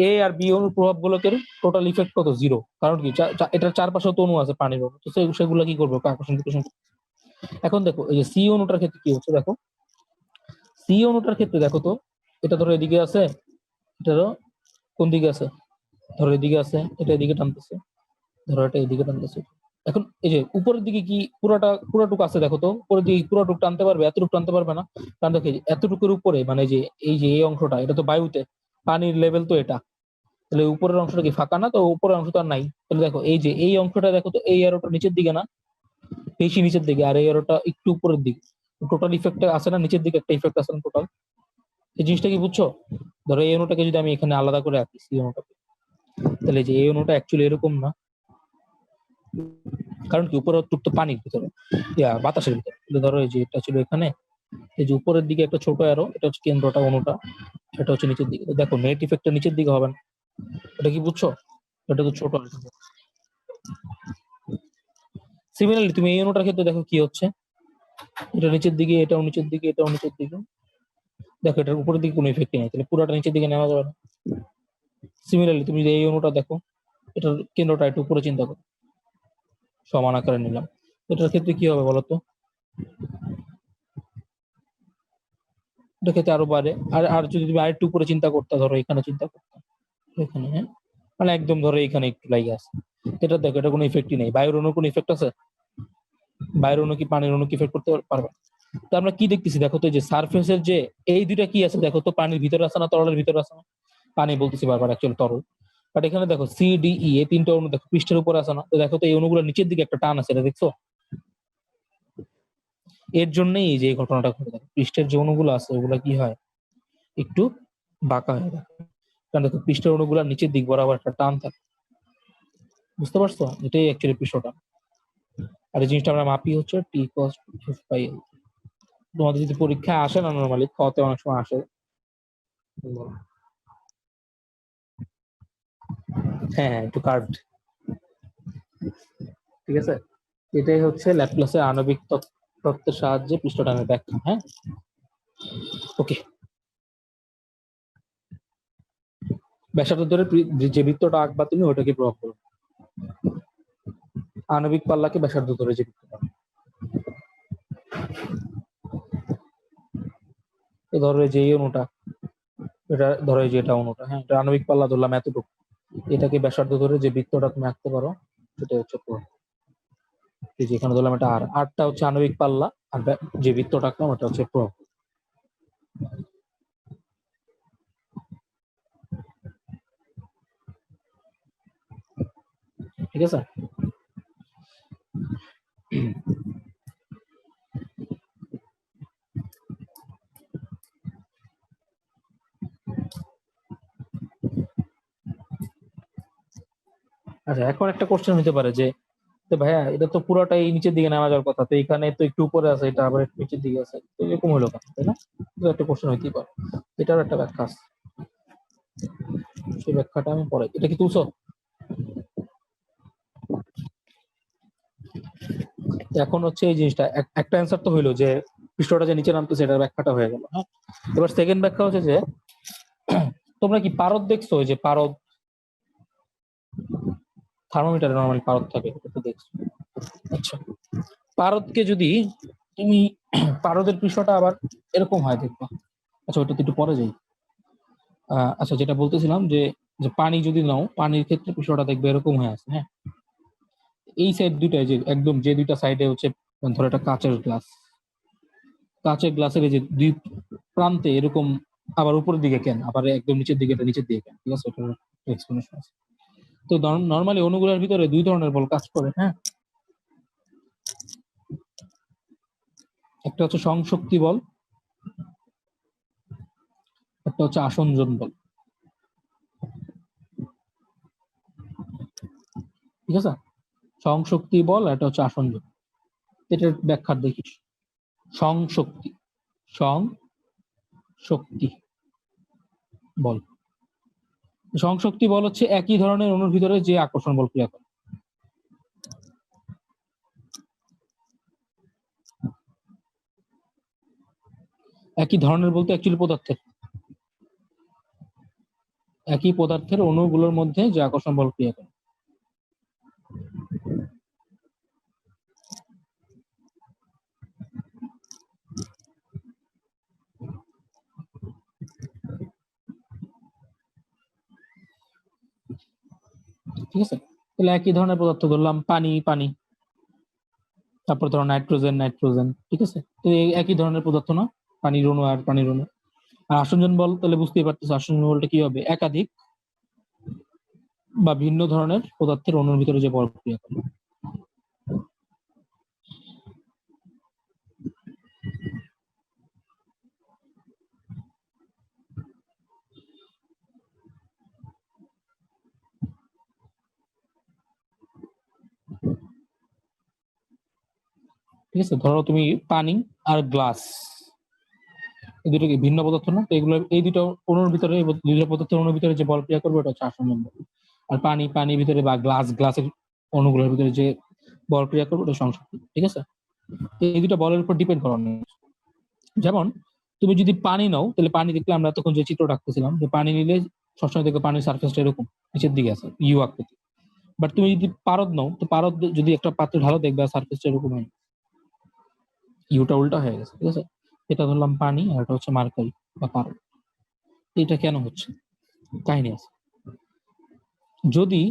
এ আর বি অণুর প্রভাব গুলোকের টোটাল ইফেক্ট কত, জিরো। কারণ কি এটার চারপাশে তো অণু আছে পানির অণু, তো সেগুলো কি করবে, আকর্ষণ বিকর্ষণ করবে। এখন দেখো এই যে সি অণুটার ক্ষেত্রে কি হচ্ছে দেখো, সি অণুটার ক্ষেত্রে দেখো তো, এটা ধরো এদিকে আছে, এটারও কোন দিকে আছে, ধরো এদিকে আছে, এটা এদিকে টানতেছে, ধরো এটা এদিকে টানতেছে। এখন এই যে উপরের দিকে কি পুরাটুকু আছে দেখো তো, উপরের দিকে পুরাটুকু টানতে পারবে, এতটুকু টানতে পারবে না। কারণ দেখো এই যে এতটুকুর উপরে মানে যে এই যে এই অংশটা, এটা তো বায়ুতে, পানির লেভেল তো এটা, তাহলে উপরের অংশটা কি ফাঁকা না, তো উপরের অংশ তো আর নাই। তাহলে দেখো এই যে এই অংশটা দেখো তো, এই এরোটা নিচের দিকে না, বেশি নিচের দিকে, আর এই এরোটা একটু উপরের দিকে। টোটাল ইফেক্ট আছে না, নিচের দিকে একটা ইফেক্ট আছে না টোটাল। এই জিনিসটা কি বুঝছো। ধরো এই অণুটাকে যদি আমি এখানে আলাদা করে আঁকি, সি অণুটাকে, তাহলে যে এই অণুটা অ্যাকচুয়ালি এরকম না, কারণ কি উপরের টুক তো পানির ভিতরে, বাতাসের ভিতরে। ধরো এই যে এটা ছিল এখানে, এই যে উপরের দিকে একটা ছোট অ্যারো, এটা হচ্ছে কেন্দ্রটা, অনুটা, এটা হচ্ছে নিচের দিকে। দেখো নেট ইফেক্টটা নিচের দিকে হবে না, এটা কি বুঝছো? এটা তো ছোট। সিমিলারলি তুমি এই অনুটার ক্ষেত্রে দেখো কি হচ্ছে, এটা নিচের দিকে, এটাও নিচের দিকে, এটাও নিচের দিকে। দেখো এটার উপরের দিকে কোনো ইফেক্ট নেই, তাহলে পুরোটা নিচের দিকে নেওয়া যাবে না। সিমিলারলি তুমি যদি এই অনুটা দেখো, এটার কেন্দ্রটা একটু উপরে চিন্তা করো, সমান আকারে নিলাম, এটার ক্ষেত্রে কি হবে বলতো? এটার ক্ষেত্রে আরো বাড়ে। আর আর যদি তুমি আরেকটু উপরে চিন্তা করতে, ধরো এখানে চিন্তা করতে, এখানে, হ্যাঁ, মানে একদম ধরো এখানে একটু লাগে আছে, এটা দেখো এটা কোনো ইফেক্টই নেই। বায়ুর অণু কোনো ইফেক্ট আছে? বায়ুর অণু কি পানির অণু কি ইফেক্ট করতে পারবে? তো আমরা কি দেখতেছি দেখো তো, যে সারফেসের যে এই দুইটা কি আছে দেখো তো, পানির ভিতরে আছে না তরলের ভিতরে আছে না? পানি বলতেছি বারবার, অ্যাকচুয়ালি তরল। বাট এখানে দেখো সি ডি ই, এই তিনটা অণু দেখো পৃষ্ঠের উপর আছে না? তো দেখো তো এই অণুগুলো নিচের দিকে একটা টান আছে, এটা দেখছো? এর জন্যই এই যে এই ঘটনাটা ঘটে থাকে, পৃষ্ঠের যে অণুগুলো আছে ওগুলা কি হয়, একটু বাঁকা হয়ে যায়। কারণ দেখো পৃষ্ঠের অণুগুলা নিচের দিক বরাবর একটা টান থাকে, বুঝতে পারছো? এটাই অ্যাকচুয়ালি পৃষ্ঠটা। আর এই জিনিসটা আমরা মাপি হচ্ছে টি কস এফ বাই এল। তোমাদের যদি পরীক্ষা আসে না, নর্মালি কতে অনেক সময় আসে। হ্যাঁ হ্যাঁ, একটু কার্ভড, ঠিক আছে। এটাই হচ্ছে ল্যাপ্লাসের আণবিক তত্ত্বের সাহায্যে পৃষ্ঠটানের ব্যাখ্যা। হ্যাঁ, ওকে। ব্যাসার্ধ ধরে যে বৃত্তটা আঁকবা তুমি, ওটাকে প্রভাব করো। আণবিক পাল্লাকে ব্যাসার্ধ ধরে যে বৃত্তটা, তো ধরো যে এই অণুটা, এটা ধরো যে এটা অণুটা, হ্যাঁ, এটা আণবিক পাল্লা ধরলাম এতটুকু, এটাকে ব্যাসার্ধ ধরে যে বৃত্তটা তুমি আঁকতে পারো, সেটা হচ্ছে প্রভাব। এই যে এখানে ধরলাম এটা আর, আরটা হচ্ছে আণবিক পাল্লা, আর যে বৃত্তটা আঁকলাম ওটা হচ্ছে প্রভাব। ঠিক আছে। আচ্ছা, এখন একটা কোশ্চেন হতে পারে যে, তো ভাইয়া এটা তো পুরোটাই নিচের দিকে নেওয়া যাওয়ার কথা, তো এখানে তো একটু উপরে আছে, এটা আবার একটু নিচের দিকে আছে, তো এরকম হলো কেন, তাই না? তো একটা কোশ্চেন হইতেই পারে, এটার একটা ব্যাখ্যা আছে। সেই ব্যাখ্যাটা আমি পরে, এটা কি তুলছো? এখন হচ্ছে এই জিনিসটা একটা অ্যান্সার তো হইলো যে পৃষ্ঠটা যে নিচে নামতেছে, এটার ব্যাখ্যাটা হয়ে গেল। হ্যাঁ, এবার সেকেন্ড ব্যাখ্যা হচ্ছে যে, তোমরা কি পারদ দেখছো? ওই যে পারদ, থার্মোমিটারে নর্মালি পারদ থাকে, এটা তো দেখছো। আচ্ছা, পারদকে যদি তুমি পারদের পৃষ্ঠটা আবার এরকম হয় দেখবা। আচ্ছা, ওটা তো একটু পরে যাই। আচ্ছা, যেটা বলতেছিলাম যে, যে পানি যদি নাও, পানির ক্ষেত্রে পৃষ্ঠটা দেখবে এরকম হয়ে আছে। হ্যাঁ, এই সাইড দুইটাই, যে একদম যে দুইটা সাইডে হচ্ছে, ধরো একটা কাঁচের গ্লাস, কাঁচের গ্লাসের এই যে দুই প্রান্তে এরকম, আবার উপরের দিকে কেন, আবার একদম নিচের দিকে, এটা নিচের দিকে কেন, ঠিক আছে, এটার এক্সপ্লেনেশন আছে। তো নর্মালি অণুগুলোর ভিতরে দুই ধরনের বল কাজ করে। হ্যাঁ, একটা হচ্ছে সংশক্তি বল, একটা হচ্ছে আসঞ্জন বল। ঠিক আছে, সংশক্তি বল, এটা হচ্ছে আসঞ্জন। এটার ব্যাখ্যা দেখিস। সংশক্তি, সংশক্তি বল, সংশক্তি বল হচ্ছে একই ধরনের অণুর ভিতরে যে আকর্ষণ বল ক্রিয়া করে। একই ধরনের বলতে অ্যাকচুয়ালি পদার্থের, একই পদার্থের অণুগুলোর মধ্যে যে আকর্ষণ বল ক্রিয়া করে। ঠিক আছে, তাহলে একই ধরনের পদার্থ ধরলাম পানি, পানি, তারপর ধরো নাইট্রোজেন, নাইট্রোজেন। ঠিক আছে, তো এই একই ধরনের পদার্থ না, পানির অণু আর পানির অণু। আর আসঞ্জন বল, তাহলে বুঝতেই পারতেছো আসঞ্জন বলটা কি হবে, একাধিক বা ভিন্ন ধরনের পদার্থের অণুর ভিতরে যে বল ক্রিয়া করে। ঠিক আছে? ধরো তুমি পানি আর গ্লাস, এই দুটো কি ভিন্ন পদার্থ না? তো এগুলো এই দুটো অণুর ভিতরে, দুটো পদার্থের অণুর ভিতরে যে বল ক্রিয়া করবে ওটা হচ্ছে আসঞ্জন বল। আর পানির ভিতরে বা গ্লাসের অণুগুলোর ভিতরে যে বল ক্রিয়া করবে ওটা সংশক্তি। ঠিক আছে? এই দুটো বলের উপর ডিপেন্ড করো। যেমন তুমি যদি পানি নাও, তাহলে পানি দেখলে আমরা তখন যে চিত্র রাখতেছিলাম যে পানি নিলে সবসময় দেখবে পানির সার্ফেসটা এরকম নিচের দিকে আছে, ইউ আকৃতি। বাট তুমি যদি পারদ নাও, তো পারদ যদি একটা পাত্রে ঢালো দেখবে সার্ফেসটা এরকম হয়, ইউটা উল্টা হয়ে গেছে। ঠিক আছে? এটা ধরলাম পানি, আর এটা হচ্ছে মার্কারি বা পারদ। এটা কেন হচ্ছে? কাহিনী আছে। যদি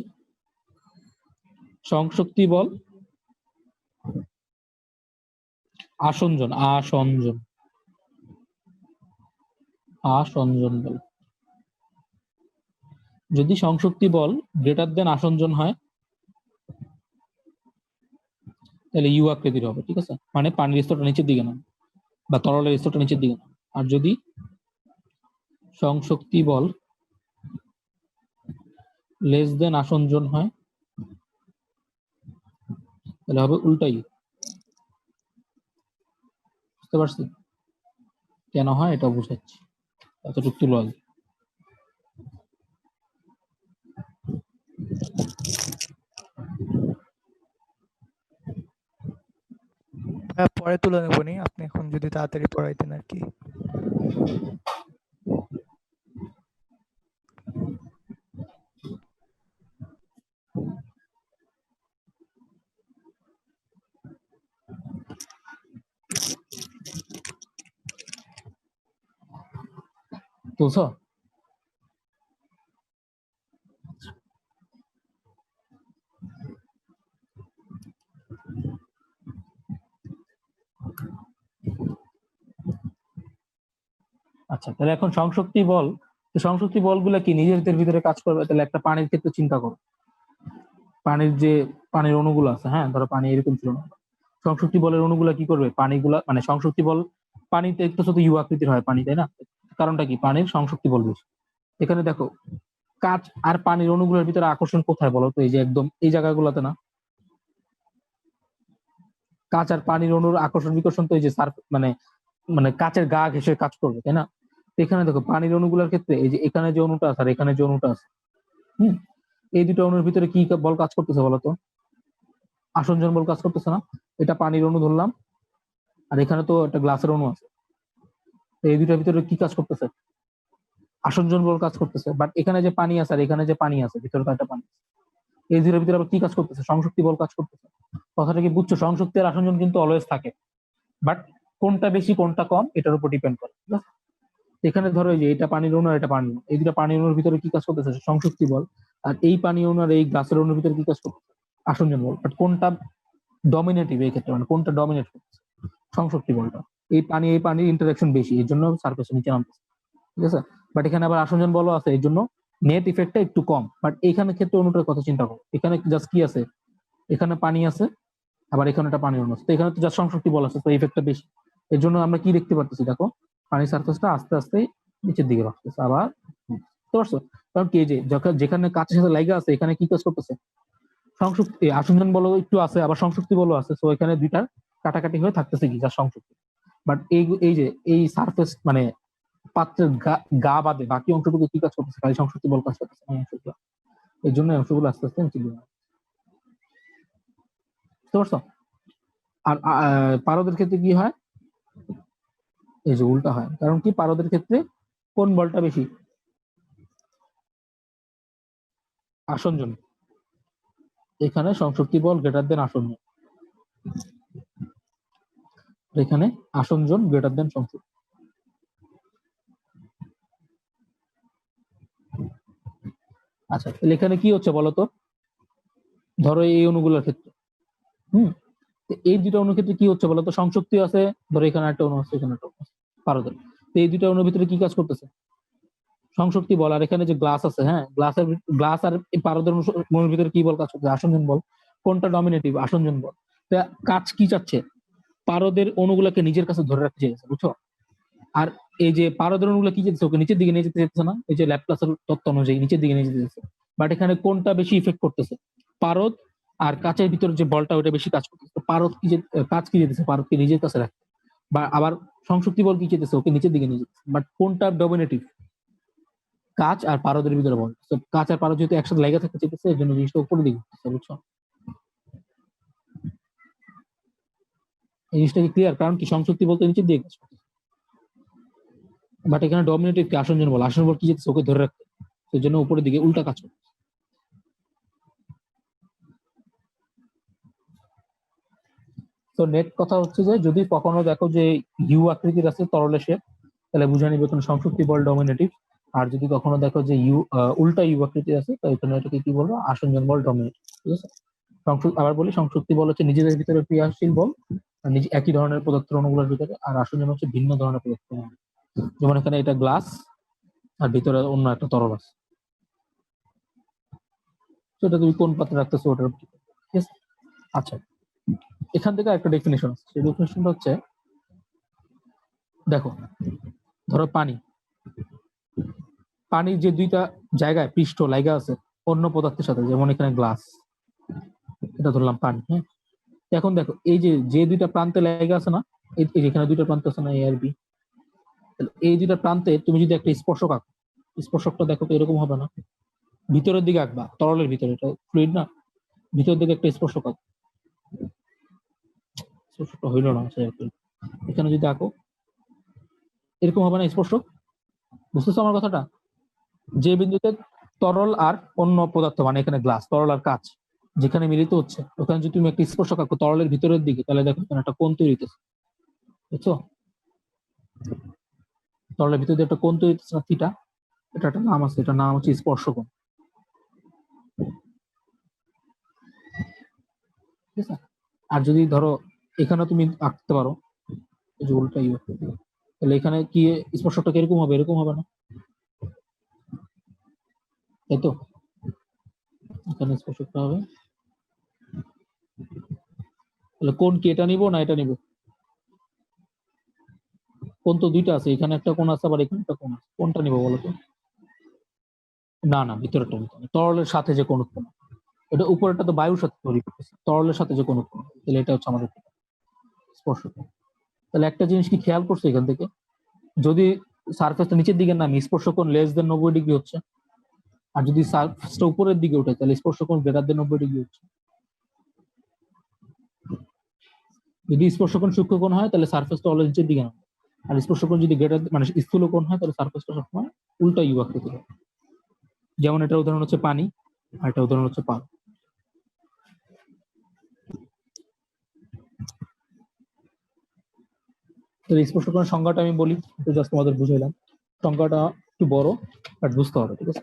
সংশক্তি বল আসঞ্জন আসঞ্জন আসঞ্জন বল, যদি সংশক্তি বল গ্রেটার দেন আসঞ্জন হয়, তাহলে ইউ আকৃতির হবে। ঠিক আছে? মানে পানির স্তরটা নিচের দিকে না, বা তরলের স্তরটা নিচের দিকে না। আর যদি সংশক্তি বল লেস দেন আসঞ্জন হয়, তাহলে হবে উল্টাই। বুঝতে পারছি কেন হয়? এটা বুঝাচ্ছি, এতটুকু তুলো আগে। হ্যাঁ, পরে তুলে নেবো নি, আপনি এখন যদি তাড়াতাড়ি পড়াইতেন আর কি। তুলছো? আচ্ছা, তাহলে এখন সংশক্তি বল, তো সংশক্তি বলগুলো কি নিজেদের ভিতরে কাজ করবে? তাহলে একটা পানির ক্ষেত্রে চিন্তা করো, পানির যে পানির অণুগুলো আছে, হ্যাঁ ধরো পানি এরকম ছিল না, সংশক্তি বলের অণুগুলা কি করবে? পানিগুলা মানে সংশক্তি বল, পানিতে একটু শুধু ইউ আকৃতির হয় পানি, তাই না? কারণটা কি? পানির সংশক্তি বল বেশি। এখানে দেখো, কাঁচ আর পানির অণুগুলোর ভিতরে আকর্ষণ কোথায় বলো তো? এই যে একদম এই জায়গাগুলোতে না? কাঁচ আর পানির অণুর আকর্ষণ বিকর্ষণ তো এই যে সার্ফ মানে মানে কাঁচের গা ঘেঁষে কাজ করবে, তাই না? তো এখানে দেখো পানির অণুগুলোর ক্ষেত্রে এই যে এখানে যে অণুটা আছে আর এখানে যে অণুটা আছে, হম, এই দুটো অণুর ভিতরে কি বল কাজ করতেছে বলতো? আসঞ্জন বল কাজ করতেছে না? এটা পানির অণু ধরলাম, আর এখানে তো একটা গ্লাসের অণু আছে। তো এই দুটার ভিতরে কি কাজ করতেছে? আসঞ্জন বল কাজ করতেছে। বাট এখানে যে পানি আছে আর এখানে যে পানি আছে, ভিতরে তো একটা পানি আছে। এই দুটোর ভিতরে আবার কি কাজ করতেছে? সংশক্তি বল কাজ করতেছে। কথাটা কি বুঝছো? সংশক্তি আর আসঞ্জন কিন্তু অলওয়েজ থাকে, বাট কোনটা বেশি কোনটা কম এটার উপর ডিপেন্ড করে। ঠিক আছে? এখানে ধরো এই যে এটা পানির অণু আর এটা পানি অণু, এই দুটা পানি অণুর ভিতরে কি কাজ করতেছে? সংশক্তি বল। আর এই পানি অণু আর এই গ্লাসের অণুর ভিতরে কি কাজ করতেছে? আসঞ্জন বল। বাট কোনটা ডমিনেটিভ এই ক্ষেত্রে, মানে কোনটা ডমিনেট করতেছে? সংশক্তি বলটা। এই পানির ইন্টারাকশন বেশি, এর জন্য সার্ফেসের নিচে নামতেছে। ঠিক আছে? বাট এখানে আবার আসঞ্জন বলও আছে, এর জন্য নেট ইফেক্টটা একটু কম। বাট এখানে ক্ষেত্রে অণুটার কথা চিন্তা করো, এখানে জাস্ট কি আছে? এখানে পানি আছে, আবার এখানে একটা পানি অণু আছে। তো এখানে তো জাস্ট সংশক্তি বল আছে, তো ইফেক্টটা বেশি। এর জন্য আমরা কি দেখতে পারতেছি? দেখো, পানির সার্ফেসটা আস্তে আস্তে নিচের দিকে ভাগতেছে আবার। বুঝতে পারছো? কারণ কি, এই যে যেখানে কাঁচের সাথে লাইগা আছে এখানে কি কাজ করতেছে? সংশক্তি আসঞ্জন বল একটু আছে, আবার সংশক্তি বল আছে, তো এখানে দুইটার কাটাকাটি হয়ে থাকতেছে কি, যা সংশক্তি। বাট এই যে এই সারফেস মানে পাত্রের গা বাদে বাকি অংশটুকু কি কাজ করতেছে? খালি সংশক্তি বল কাজ করতেছে এই অংশগুলো। এই জন্য এই অংশগুলো আস্তে আস্তে নিচে দিকে নামছে। বুঝতে পারছো? আর পারদের ক্ষেত্রে কি হয়? এই যে উল্টা হয়। কারণ কি, পারদের ক্ষেত্রে কোন বলটা বেশি? আসঞ্জন। এখানে সংশক্তি বল গ্রেটার দেন আসঞ্জন, এখানে আসঞ্জন গ্রেটার দেন সংশক্তি। আচ্ছা, তাহলে এখানে কি হচ্ছে বলতো? ধরো এই অণুগুলোর ক্ষেত্রে, হম, এই দুটো অণুর ক্ষেত্রে কি হচ্ছে বলতো? সংশক্তি আছে, ধরো এখানে একটা অণু আছে, এখানে একটা অণু আছে, পারদের। তো এই দুটো অণুর ভিতরে কি কাজ করতেছে? সংশক্তি বল। আর এখানে যে গ্লাস আছে, হ্যাঁ, গ্লাস আর এই পারদের অণুর ভিতরে কি বল কাজ করতেছে? আসঞ্জন বল। কোনটা ডমিনেটিভ? আসঞ্জন বল। তা কাজ কি চাচ্ছে? পারদের অণুগুলোকে নিজের কাছে ধরে রাখতে চাইছে, বুঝছো? আর এই যে পারদের অণুগুলো কি যেতেছে? ওকে নিচের দিকে নিয়ে যেতে চাইছে না? এই যে ল্যাপ্লাসের তত্ত্ব অনুযায়ী নিচের দিকে নিয়ে যেতে চাইছে। বাট এখানে কোনটা বেশি ইফেক্ট করতেছে? পারদ আর কাচের ভিতরে যে বলটা ওটা বেশি কাজ করতেছে। পারদ কি যে কাজ কি যেতেছে, পারদকে নিজের কাছে রাখে, বা আবার সংশক্তি বল কি যেতেছে, ওকে নিচের দিকে নিয়ে যেতেছে। বাট কোনটা ডমিনেটিভ? কাচ আর পারদের ভিতরে বল। তো কাচ আর পারদ যেহেতু একসাথে লেগে থাকতে চেয়েছে, এর জন্য জিনিসটা উপরের দিকে হচ্ছে, বুঝছো? এই জিনিসটা কি ক্লিয়ার? কারণ কি সংশক্তি বলতে নিচের দিকে কাজ করতেছে, বাট এখানে ডমিনেটিভ কি আসঞ্জন বল। আসঞ্জন বল কি যেতেছে, ওকে ধরে রাখতে, এর জন্য উপরের দিকে উল্টা কাজ করছে। তো নেট কথা হচ্ছে যে যদি কখনো দেখো যে ইউ আকৃতির আছে তরলের শেপ, তাহলে বুঝে নিবে কোনো সংশক্তি বল ডমিনেটিভ। আর যদি কখনো দেখো যে উল্টা ইউ আকৃতির আছে, তো এখানে এটাকে কি বলবো, আসঞ্জন বল ডমিনেটিভ। ঠিক আছে। আবার বলি, সংশক্তি বল হচ্ছে নিজেদের ভিতরে ক্রিয়াশীল বল, আর নিজে একই ধরনের পদার্থের অণুগুলোর ভিতরে। আর আসঞ্জন হচ্ছে ভিন্ন ধরনের পদার্থের অণু। যেমন এখানে এটা গ্লাস, আর ভিতরে অন্য একটা তরল আছে, তো এটা তুমি কোন পাত্রে রাখতেছো ওটার উপর। ঠিক আছে। আচ্ছা, এখান থেকে একটা ডেফিনেশন আছে, সেই ডেফিনেশনটা হচ্ছে, দেখো ধরো পানি, পানির যে দুইটা জায়গায় পৃষ্ঠ লাগা আছে অন্য পদার্থের সাথে, যেমন এখানে গ্লাস, এটা ধরলাম পানি। হ্যাঁ, এখন দেখো এই যে যে দুইটা প্রান্তে লাগা আছে না, এই এখানে দুইটা প্রান্ত আছে না, এ আর বি, এই দুইটা প্রান্তে তুমি যদি একটা স্পর্শক আঁকো, স্পর্শকটা দেখো তো এরকম হবে না, ভিতরের দিকে আঁকবা, তরলের ভিতরে, এটা ফ্লুইড না, ভিতরের দিকে একটা স্পর্শক আঁকো। স্পর্শকটা হইলো না, এখানে যদি আঁকো এরকম হবে না স্পর্শক। বুঝতেছো আমার কথাটা? যে বিন্দুতে তরল আর অন্য পদার্থ, মানে এখানে গ্লাস, তরল আর কাঁচ যেখানে মিলিত হচ্ছে, ওখানে যদি তুমি একটা স্পর্শক আঁকো তরলের ভিতরের দিকে, তাহলে দেখো এখানে একটা কোণ তৈরি হইতেছে, বুঝছো? তরলের ভিতর দিয়ে একটা কোণ তৈরি হইতেছে না, থিটা, এটা একটা নাম আছে, এটার নাম হচ্ছে স্পর্শকোণ। ঠিক আছে। আর যদি ধরো এখানে তুমি আঁকতে পারো এই যে উল্টা ইউ, তাহলে এখানে কি স্পর্শকটা কিরকম হবে, এরকম হবে না, তাই তো? এখানে স্পর্শকটা হবে, তাহলে কোণ কি এটা নিব না এটা নিব? কোণ তো দুইটা আছে, এখানে একটা কোণ আছে, আবার এখানে একটা কোণ আছে, কোনটা নিব বলো তো? না না, ভিতরেরটা নিতে হবে। তরলের সাথে যে কোণ উৎপন্ন, এটা উপরেরটা তো বায়ুর সাথে তৈরি করতেছে, তরলের সাথে যে কোণ উৎপন্ন, তাহলে এটা হচ্ছে আমাদের স্পর্শক। তাহলে একটা জিনিস কি খেয়াল করছো এখান থেকে, যদি সারফেসটা নিচের দিকে নামি স্পর্শকোণ লেস দেন 90 ডিগ্রি হচ্ছে, আর যদি সারফেসটা উপরের দিকে ওঠে তাহলে স্পর্শকোণ গ্রেটার দেন 90 ডিগ্রি হচ্ছে। যদি স্পর্শকোণ সূক্ষ্মকোণ হয় তাহলে সারফেসটা অলওয়েজ নিচের দিকে নামে, আর স্পর্শকোণ যদি গ্রেটার মানে স্থূলকোণ হয় তাহলে সারফেসটা সবসময় উল্টা ইউ আকৃতির হয়। যেমন এটা উদাহরণ হচ্ছে পানি, আর এটা উদাহরণ হচ্ছে পাল। তো স্পর্শকোণের সংজ্ঞাটা আমি বলি, একটু জাস্ট তোমাদের বুঝাইলাম। সংজ্ঞাটা একটু বড়, বাট বুঝতে হবে। ঠিক আছে।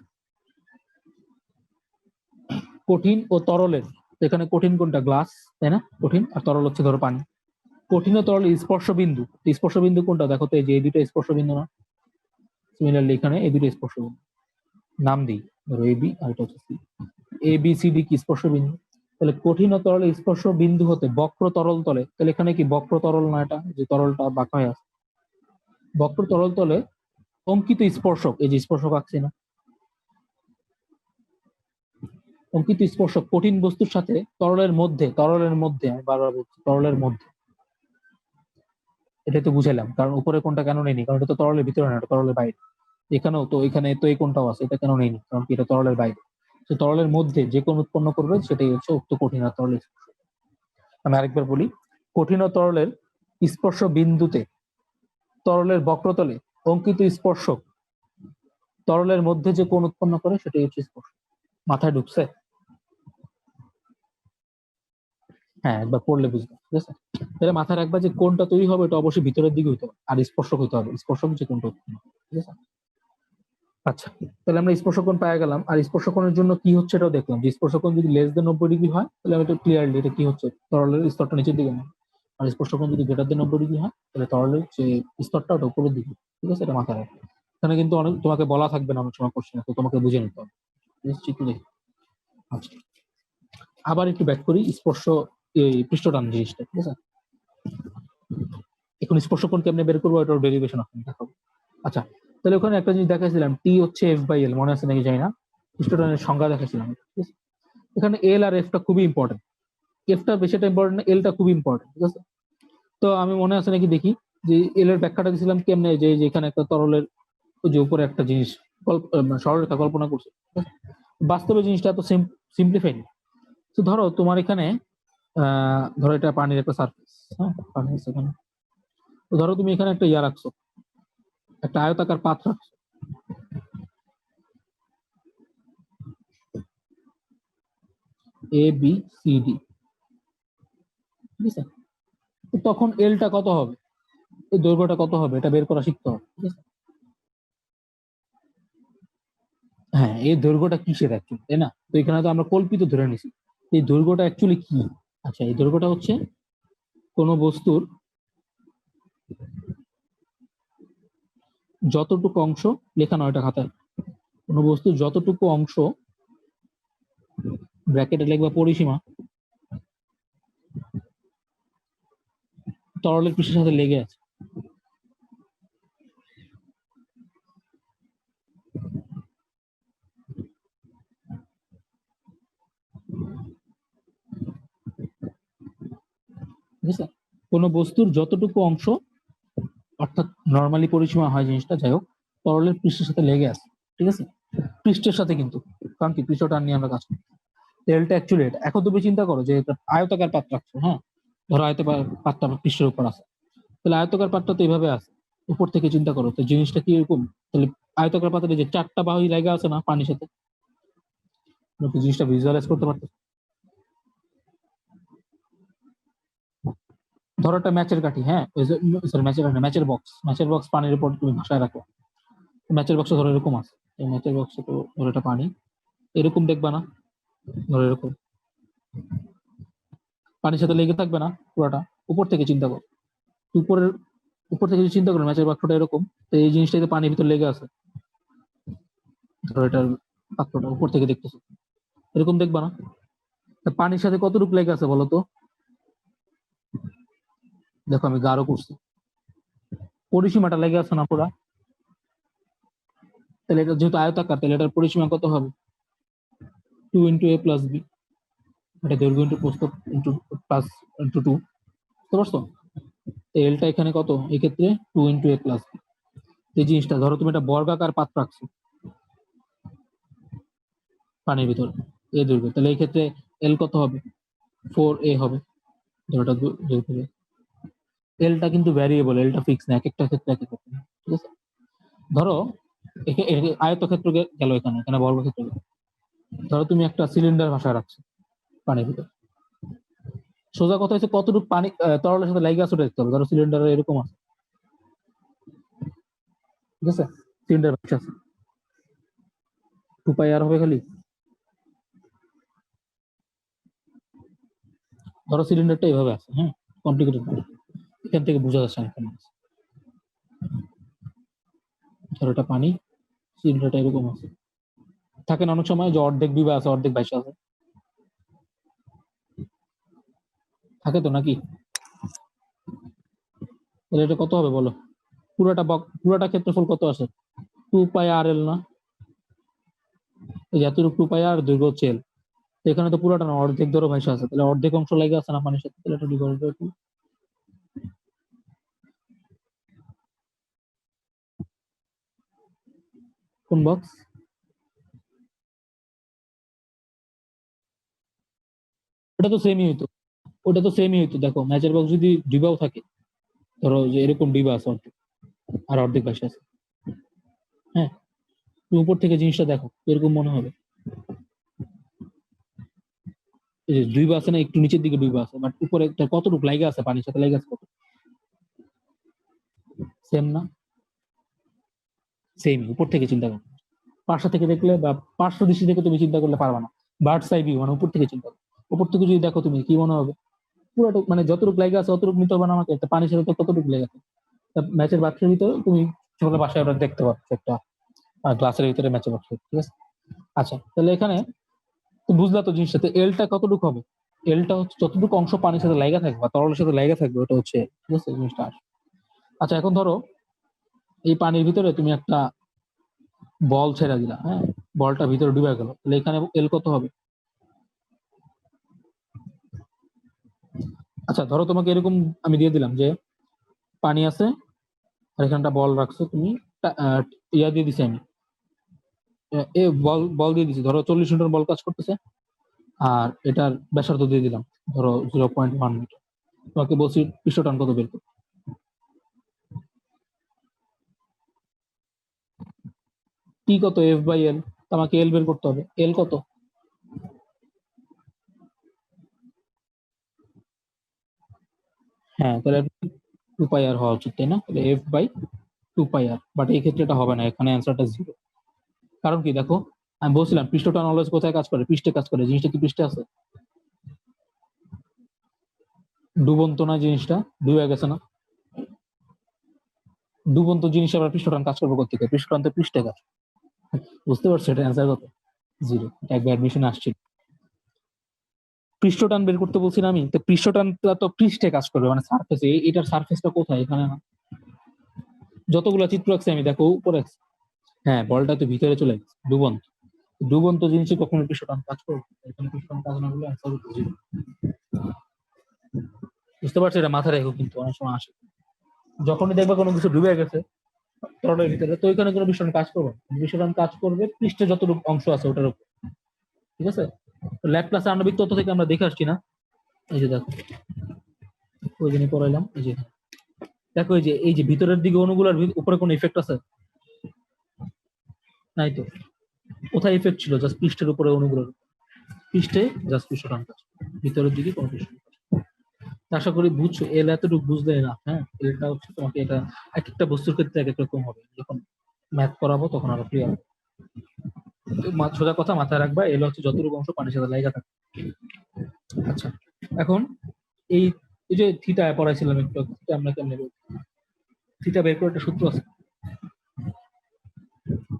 কঠিন ও তরলের, এখানে কঠিন কোনটা? গ্লাস, তাই না? কঠিন, আর তরল হচ্ছে ধরো পানি। কঠিন ও তরল স্পর্শ বিন্দু, স্পর্শ বিন্দু কোনটা দেখো তো, এই যে এই দুটো স্পর্শ বিন্দু না? সিমিলারলি এখানে এই দুটো স্পর্শ বিন্দু, নাম দিই, ধরো এ বি আর এটা হচ্ছে C. A B C D কি স্পর্শ বিন্দু? তাহলে কঠিন ও তরল স্পর্শ বিন্দু হতে বক্র তরল তলে, তাহলে এখানে কি বক্র তরল না, এটা যে তরলটা বাঁকা হয়ে আছে, বক্র তরল তলে অঙ্কিত স্পর্শক, এই যে স্পর্শক আঁকছি না, অঙ্কিত স্পর্শক কঠিন বস্তুর সাথে তরলের মধ্যে, তরলের মধ্যে, আমি বারবার বলছি তরলের মধ্যে, এটা তো বুঝাইলাম। কারণ উপরে কোনটা কেন নেইনি, কারণ এটা তো তরলের ভিতরে না, এটা তরলের বাইরে। এখানেও তো, এখানে তো এই কোনটাও আছে, এটা কেন নেইনি, কারণ কি এটা তরলের বাইরে। তো তরলের মধ্যে যে কোন উৎপন্ন করবে সেটাই হচ্ছে উক্ত কঠিন আর তরলের স্পর্শ। আমি আরেকবার বলি, কঠিন ও তরলের স্পর্শ বিন্দুতে তরলের বক্রতলে অঙ্কিত স্পর্শক তরলের মধ্যে যে কোন উৎপন্ন করে সেটাই হচ্ছে স্পর্শ। মাথায় ঢুকছে? হ্যাঁ, একবার পড়লে বুঝবে। ঠিক আছে। তাহলে মাথায় রাখবা যে কোনটা তৈরি হবে এটা অবশ্যই ভিতরের দিকে হইতে হবে, আর স্পর্শক হইতে হবে, স্পর্শক যে কোনটা উৎপন্ন হবে। ঠিক আছে। আচ্ছা, তাহলে আমরা স্পর্শকোণ পেয়ে গেলাম। আর স্পর্শকোণের জন্য কি হচ্ছে এটাও দেখলাম, যে স্পর্শকোণ যদি লেস দেন 90 ডিগ্রি হয় তাহলে আমি এটা ক্লিয়ারলি এটা কি হচ্ছে, তরলের স্তরটা নিচের দিকে নেয়। আর স্পর্শকোণ যদি গ্রেটার দেন 90 ডিগ্রি হয় তাহলে তরলের যে স্তরটা ওটা উপরের দিকে। ঠিক আছে, এটা মাথায় রাখবে। এখানে কিন্তু অনেক তোমাকে বলা থাকবে না অনেক সময় কোশ্চেনে, তো তোমাকে বুঝে নিতে হবে। নিশ্চিত দেখি। আচ্ছা, আবার একটু ব্যাক করি স্পর্শ এই পৃষ্ঠটান জিনিসটা। ঠিক আছে, এখন স্পর্শকোণ কেমনে বের করবো এটার ডেরিভেশন আপনাকে দেখাবো। আচ্ছা, তাহলে ওখানে একটা জিনিস দেখাইছিলাম, টি হচ্ছে এফ বাই এল, মনে আছে নাকি জানি না, পৃষ্ঠটানের সংজ্ঞা দেখাইছিলাম। ঠিক আছে, এখানে এল আর এফটা খুবই ইম্পর্টেন্ট। এফটা বেশিটা ইম্পর্টেন্ট না, এলটা খুবই ইম্পর্টেন্ট, ঠিক আছে? তো আমি মনে আছে নাকি দেখি যে এল এর ব্যাখ্যাটা দিয়েছিলাম কেমনে, যে যেখানে একটা তরলের ওই যে উপরে একটা জিনিস সরলরেখা কল্পনা করছে। বাস্তবে জিনিসটা এত সিম্পলিফাইড। তো ধরো তোমার এখানে ধরো এটা পানির একটা সারফেস, হ্যাঁ পানি আছে এখানে। তো ধরো তুমি এখানে একটা ইয়া রাখছো, একটা আয়তাকার পাত্র রাখছো, এ বি সি ডি, ঠিক আছে? তো তখন এলটা কত হবে, এই দৈর্ঘ্যটা কত হবে, এটা বের করা শিখতে হবে, ঠিক আছে? হ্যাঁ, এই দৈর্ঘ্যটা কিসের অ্যাকচুয়ালি, তাই না? তো এখানে তো আমরা কল্পিত ধরে নিছি। এই দৈর্ঘ্যটা অ্যাকচুয়ালি কি? আচ্ছা, এই দৈর্ঘ্যটা হচ্ছে কোনো বস্তুর যতটুকু অংশ, লেখা নয়টা খাতায়, কোনো বস্তুর যতটুকু অংশ ব্র্যাকেটে লিখবা পরিসীমা তরলের পৃষ্ঠের সাথে লেগে আছে। ঠিক আছে? কোনো বস্তুর যতটুকু অংশ, অর্থাৎ নর্মালি পরিসীমা হয় জিনিসটা, যাই হোক, তরলের পৃষ্ঠের সাথে লেগে আছে, ঠিক আছে? পৃষ্ঠের সাথে কিন্তু, কারণ কি পৃষ্ঠটা নিয়ে আমরা কাজ করি। তেলটা অ্যাকচুয়ালি এটা, এখন তুমি চিন্তা করো যে এটা আয়তাকার পাত্র রাখছো, হ্যাঁ ধরো আয়তাকার পাত্রটা পৃষ্ঠের উপর আছে, তাহলে আয়তাকার পাত্রটা তো এইভাবে আছে, উপর থেকে চিন্তা করো তো জিনিসটা কি এরকম। তাহলে আয়তাকার পাত্রে যে চারটা বাহুই লাগা আছে না পানির সাথে, তুমি কি জিনিসটা ভিজুয়ালাইজ করতে পারতো? ধরো একটা ম্যাচের কাঠি, হ্যাঁ সরি ম্যাচের কাঠি, ম্যাচের বক্স পানির উপর তুমি ভাসায় রাখো। ম্যাচের বক্স ধরো এরকম আছে, এই ম্যাচের বক্সে তো ধরো এটা পানি, এরকম দেখবা না, ধরো এরকম পানির সাথে লেগে থাকবে না পুরোটা। উপর থেকে চিন্তা করো, উপরের উপর থেকে যদি চিন্তা করো ম্যাচের বাক্সটা এরকম, তো এই জিনিসটাই তো পানির ভিতর লেগে আছে, ধরো এটার পাত্রটা উপর থেকে দেখতেছো, এরকম দেখবা না? তা পানির সাথে কতটুকু লেগে আছে বলো তো? দেখো আমি গাঢ় করছি, পরিসীমাটা লেগে আছে না পুরা? তাহলে এটা যেহেতু আয়তাকার, তাহলে এটার পরিসীমা কত হবে? 2 × a + b, এটা দৈর্ঘ্য ইন্টু প্রস্থ ইন্টু প্লাস ইন্টু 2, বুঝতে পারছো? এলটা এখানে কত এই ক্ষেত্রে? 2 × a + b। এই জিনিসটা ধরো তুমি একটা বর্গাকার পাত্র রাখছো পানির ভিতরে, এ দৈর্ঘ্য, তাহলে এই ক্ষেত্রে এল কত হবে? 4a হবে। ধরো এটা দৈর্ঘ্য, এলটা কিন্তু ভ্যারিয়েবল, এলটা ফিক্স না, এক একটা ক্ষেত্রে এক এক রকম, ঠিক আছে? ধরো আয়তক্ষেত্র গেল, এখানে এখানে বর্গক্ষেত্র গেল। ধরো তুমি একটা সিলিন্ডার ভাষায় রাখছো পানির ভিতরে, সোজা কথা হচ্ছে কতটুকু পানি তরলের সাথে লাইগা আছে ওটা দেখতে হবে। ধরো সিলিন্ডার এরকম আছে, ঠিক আছে? সিলিন্ডার ভাষা আছে, 2πr হবে খালি। ধরো সিলিন্ডারটা এইভাবে আছে, হ্যাঁ কমপ্লিকেটেড, এখান থেকে বোঝা যাচ্ছে না এখানে আছে। ধরো এটা পানি, সিলিন্ডারটা এরকম আছে, থাকে না অনেক সময় যে অর্ধেক ডুবে আছে অর্ধেক ভাসা আছে, থাকে তো নাকি? তাহলে এটা কত হবে বলো? পুরাটা ক্ষেত্রফল কত আসে? 2πr_l না? এই এতটুকু 2πr, দৈর্ঘ্য হচ্ছে l। এখানে তো পুরাটা না, অর্ধেক ধরো ভাইসা আছে, তাহলে অর্ধেক অংশ লাগে আছে না পানির সাথে, তাহলে এটা ডিভাইড বাই 2। কোন বক্স? ওটা তো সেমই হইতো, ওটা তো সেমই হইতো। দেখো ম্যাচের বক্স যদি ডিবাও থাকে, ধরো যে এরকম ডিবা আছে অর্ধেক, আর অর্ধেক ভাইসা আছে, হ্যাঁ তুমি উপর থেকে জিনিসটা দেখো এরকম মনে হবে। এই যে দুইবা আছে না, একটু নিচের দিকে দুইবা আছে, বাট উপরে কতটুকু লাইগা আছে পানির সাথে লাইগা আছে কত? সেম না? সেম, উপর থেকে চিন্তা করো, পার্শ্ব থেকে দেখলে বা পার্শ্ব দৃষ্টি থেকে তুমি চিন্তা করলে পারবা না। বার্ডস আই ভিউ মানে উপর থেকে চিন্তা করো, উপর থেকে যদি দেখো তুমি কি মনে হবে? পুরোটুকু মানে যতটুকু লাইগা আছে অতটুকু নিতে হবে না আমাকে? একটা পানির সাথে তো কতটুকু লেগে আছে, ম্যাচের বাক্সের ভিতরে তুমি ছোট বাসায় ওটা দেখতে পাচ্ছ একটা গ্লাসের ভিতরে ম্যাচের বাক্স, ঠিক আছে? আচ্ছা তাহলে এখানে তো বুঝলা তো জিনিসটা, এলটা কতটুকু হবে? এলটা হচ্ছে যতটুকু অংশ পানির সাথে লাইগা থাকবে বা তরলের সাথে লাইগা থাকবে, ওটা হচ্ছে, ঠিক আছে জিনিসটা। আচ্ছা এখন ধরো এই পানির ভিতরে তুমি একটা বল ছেড়ে দিলা, হ্যাঁ বলটা ভিতরে ডুবে গেল, তাহলে এখানে এল কত হবে? আচ্ছা ধরো তোমাকে এরকম আমি দিয়ে দিলাম যে পানি আছে আর এখানটা বল রাখছো তুমি, ইয়া দিয়ে দিছি আমি, এ বল বল দিয়ে দিছি, ধরো 40 নিউটন বল কাজ করতেছে, আর এটার ব্যাসার্ধ দিয়ে দিলাম ধরো 0.1 মিটার। তোমাকে বলছি পৃষ্ঠটান কত বের করতে। টি কত, এফ বাই এল, আমাকে এল বের করতে হবে, এল কত? হ্যাঁ তাহলে 2 পাই আর হওয়া উচিত, তাই না? তাহলে f by 2 pi r, but এই ক্ষেত্রে এটা হবে না, এখানে অ্যান্সারটা 0। কারণ কি দেখো, আমি বলছিলাম পৃষ্ঠটান অলওয়েজ কোথায় কাজ করে, পৃষ্ঠে কাজ করে, জিনিসটা কি পৃষ্ঠে আছে? ডুবন্ত না জিনিসটা, ডুবে গেছে না? ডুবন্ত জিনিস আবার পৃষ্ঠটান কাজ করবে কোথেকে? পৃষ্ঠটান তো পৃষ্ঠে কাজ। বুঝতে পারছো এটা অ্যান্সার কত? 0। একবার অ্যাডমিশন আসছিল, পৃষ্ঠটান বের করতে বলছি না আমি, তো পৃষ্ঠটানটা তো পৃষ্ঠে কাজ করবে, মানে সারফেসে। এটার সারফেসটা কোথায়? এখানে না। যতগুলো চিত্র আছে আমি দেখো উপরে আছে। হ্যাঁ বলটা তো ভিতরে চলে গেছে, ডুবন্ত। ডুবন্ত জিনিসে কখনো পৃষ্ঠটান কাজ করবে? এখানে পৃষ্ঠটান কাজ না করলে অ্যান্সার হতো 0। বুঝতে পারছো? এটা মাথায় রেখো, কিন্তু অনেক সময় আসে যখনই দেখবা কোনো কিছু ডুবে গেছে তরলের ভিতরে, তো ওইখানে কোনো পৃষ্ঠটান কাজ করবে না। পৃষ্ঠটান কাজ করবে পৃষ্ঠে যতটুকু অংশ আছে ওটার উপর। ঠিক আছে? ল্যাপ্লাসের আণবিক তত্ত্ব থেকে আমরা দেখে আসছি না? এই যে দেখো, ওই দিনই পড়াইলাম, এই যে দেখো, এই যে ভিতরের দিকে অণুগুলোর উপরে কোনো ইফেক্ট আছে? নাই তো। কোথায় ইফেক্ট ছিল? জাস্ট পৃষ্ঠের উপরে অণুগুলোর পৃষ্ঠে, জাস্ট পৃষ্ঠটান কাজ, ভিতরের দিকে কোনো পৃষ্ঠ। আশা করি বুঝছো, এল এতটুকু বুঝলে না। হ্যাঁ এলটা হচ্ছে তোমাকে, এটা এক একটা বস্তুর ক্ষেত্রে এক এক রকম হবে, যখন ম্যাথ করাবো তখন আরো ক্লিয়ার। সোজা কথা মাথায় রাখবা, এল হচ্ছে যতটুকু অংশ পানির সাথে লাগা থাকে। আচ্ছা এখন এই এই যে থিটা পড়াইছিলাম একটু আগে, থিটা আমরা কেমনে বের করব? থিটা বের করে একটা সূত্র আছে,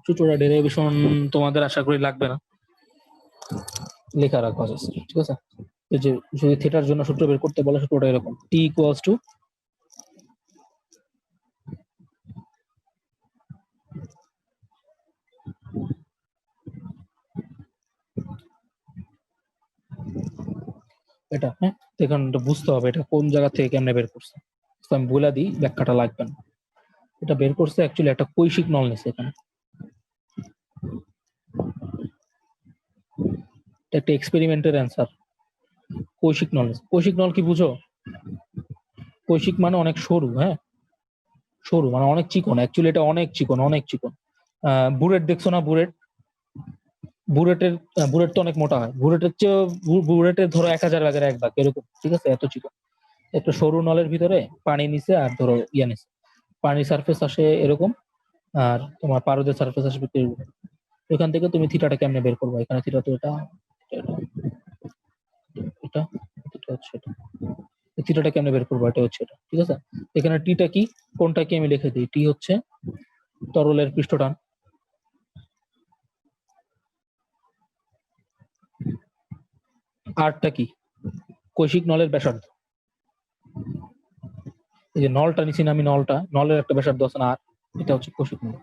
সূত্রটা ডেরিভেশন তোমাদের আশা করি লাগবে না, লেখা রাখবা just, ঠিক আছে? এই যে যদি থিটার জন্য সূত্র বের করতে বলে, সূত্রটা এরকম, টি ইকুয়ালস টু, এটা হ্যাঁ, তো এখন এটা বুঝতে হবে এটা কোন জায়গা থেকে কেমনে বের করছে। তো আমি বলে দিই, ব্যাখ্যাটা লাগবে না। এটা বের করছে অ্যাকচুয়ালি একটা কৈশিক নল নিছে এখানে, এটা একটা এক্সপেরিমেন্টের অ্যান্সার। কৈশিক নল নিছে। কৈশিক নল কি বুঝো? কৈশিক মানে অনেক সরু, হ্যাঁ সরু মানে অনেক চিকন, অ্যাকচুয়ালি এটা অনেক চিকন, অনেক চিকন। বুলেট দেখছো না? বুলেট, বুলেটের বুলেট তো অনেক মোটা হয়, বুলেটের চেয়ে বুলেটের ধরো 1000 ভাগের 1 ভাগ এরকম, ঠিক আছে? এত চিকন একটা সরু নলের ভিতরে পানি নিচে, আর ধরো ইয়া নিচে, পানি সারফেস আসে এরকম, আর তোমার পারদের সারফেস আসবে এরকম। এখান থেকে তুমি থিটাটা কেমনে বের করবে? এখানে থিটা তো এটা, এটা এটা, এটা হচ্ছে এটা, থিটাটা কেমনে বের করবো? এটা হচ্ছে এটা, ঠিক আছে? এখানে টিটা কি, কোনটা কি আমি লিখে দিই, টি হচ্ছে তরলের পৃষ্ঠটান, আরটা কি কৈশিক নলের ব্যাসার্ধ। এই যে নলটা নিছি না আমি, নলটা, নলের একটা ব্যাসার্ধ আছে না আর, এটা হচ্ছে কৈশিক নল।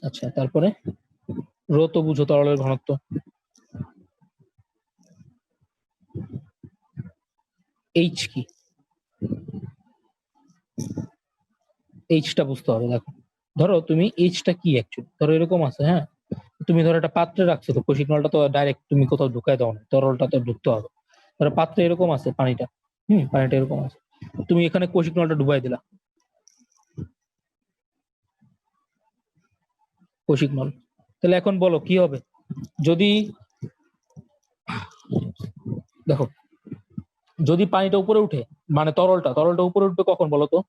আচ্ছা তারপরে রো তো বুঝো, তরলের ঘনত্ব। এইচ কি, এইচটা বুঝতে হবে। দেখো ধরো তুমি এইচটা কি অ্যাকচুয়ালি, ধরো এরকম আছে, হ্যাঁ তুমি ধরো একটা পাত্রে রাখছো, তো কৈশিক নলটা তো ডাইরেক্ট তুমি কোথাও ঢুকায় দাও না, তরলটা তো ঢুকতে হবে। ধরো পাত্রে এরকম আছে পানিটা, পানিটা এরকম আছে, তুমি এখানে কৈশিক নলটা ডুবাই দিলা, কৌশিক নল। তাহলে এখন বলো কি হবে যদি, দেখো যদি পানিটা উপরে উঠে, মানে তরলটা উপরে উঠবে কখন বলো তো?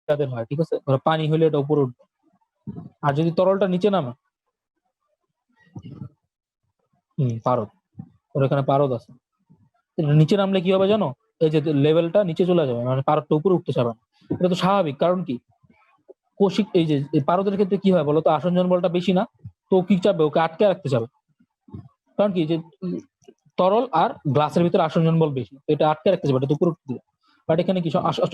তাদের হয়, ঠিক আছে? ধরো পানি হলে এটা উপরে উঠবে, আর যদি তরলটা নিচে নামে, পারদ, ওর এখানে পারদ আছে, এটা নিচে নামলে কি হবে জানো? এই যে লেভেলটা নিচে চলে যাবে, মানে পারদটা উপরে উঠতে চাবে না। এটা তো স্বাভাবিক, কারণ কি কৌশিক, এই যে এই পারদের ক্ষেত্রে কি হয় বলতো, আসঞ্জন বলটা বেশি না, তো কি চাবে, ওকে আটকে রাখতে চাবে। কারণ কি যে তরল আর গ্লাসের ভিতরে আসঞ্জন বল বেশি, তো এটা আটকে রাখতে যাবে, এটা তো উপরে উঠতে দিবে। বাট এখানে কি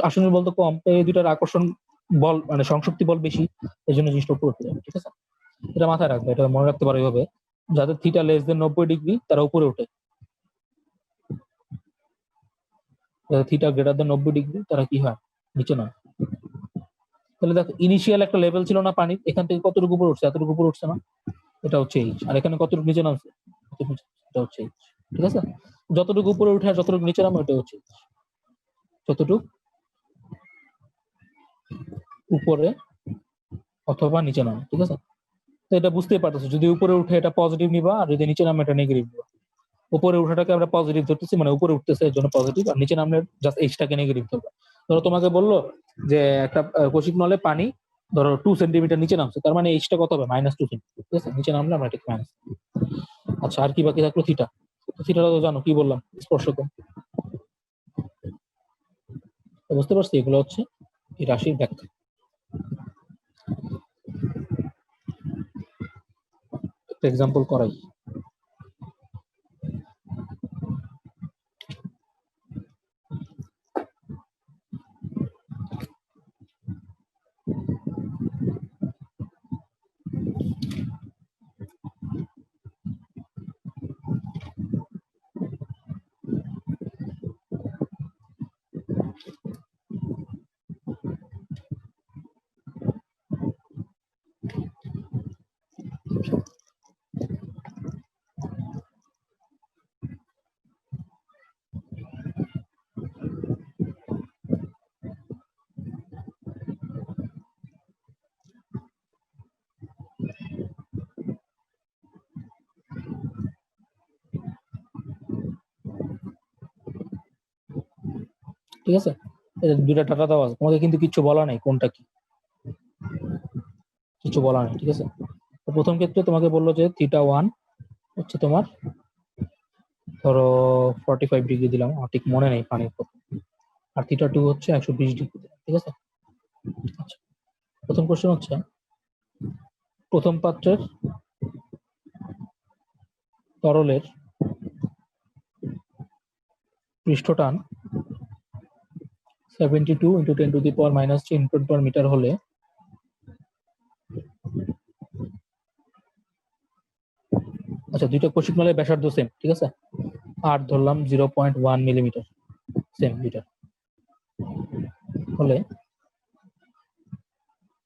আসঞ্জন বল তো কম, তো এই দুটার আকর্ষণ বল মানে সংশক্তি বল বেশি, এই জন্য জিনিসটা উপরে উঠে যাবে। ঠিক আছে, এটা মাথায় রাখবে, এটা মনে রাখতে পারো এইভাবে, যাদের থিটা লেস দেন 90 ডিগ্রি তারা উপরে ওঠে, যাদের থিটা গ্রেটার দেন 90 ডিগ্রি তারা কি হয়, নিচে নামে। তাহলে দেখো ইনিশিয়াল একটা লেভেল ছিল না পানির, এখান থেকে কতটুকু উপরে উঠছে, এতটুকু উপরে উঠছে না, এটা হচ্ছে এইচ, আর এখানে কতটুকু নিচে নামছে, এটা হচ্ছে এইচ। ঠিক আছে, যতটুকু উপরে উঠে আর যতটুকু নিচে নামে ওটা হচ্ছে এইচ, যতটুকু উপরে অথবা নিচে নামে। ঠিক আছে, তো এটা বুঝতেই পারতেছো, যদি উপরে উঠে এটা পজিটিভ নিবা, আর যদি নিচে নামে এটা নেগেটিভ নিবা। উপরে উঠাটাকে আমরা পজিটিভ ধরতেছি, মানে উপরে উঠতেছে এর জন্য পজিটিভ, আর নিচে নামলে জাস্ট এইচটাকে নেগেটিভ ধরবো। ধরো তোমাকে বললো যে একটা কৌশিক নলে পানি ধরো 2 সেন্টিমিটার নিচে নামছে, তার মানে এইচটা কত হবে, -2 সেন্টিমিটার। ঠিক আছে, নিচে নামলে আমরা এটাকে মাইনাস। আচ্ছা, আর কি বাকি থাকলো, থিটা। থিটাটা তো জানো, কি বললাম, স্পর্শক। বুঝতে পারছি, এগুলো হচ্ছে এই রাশির ব্যাখ্যা। একটা এক্সাম্পল করাই। ঠিক আছে, এই দুইটা টাটা দেওয়া আছে, তোমাকে কিন্তু কিছু বলা নাই কোনটা কি, কিছু বলা নেই। ঠিক আছে, তো প্রথম ক্ষেত্রে তোমাকে বললো যে θ1 হচ্ছে তোমার ধরো 45 ডিগ্রি দিলাম, আমার ঠিক মনে নেই পানির কত, আর θ2 হচ্ছে 120 ডিগ্রি দিলাম। ঠিক আছে, আচ্ছা, প্রথম কোশ্চেন হচ্ছে প্রথম পাত্রের তরলের পৃষ্ঠটান 72 × 10⁻³ নিউটন/মিটার হলে আচ্ছা, দুইটা কৌশিক নলের ব্যাসার্ধ সেম। ঠিক আছে, আর ধরলাম 0.1 মিলিমিটার, সেম মিটার হলে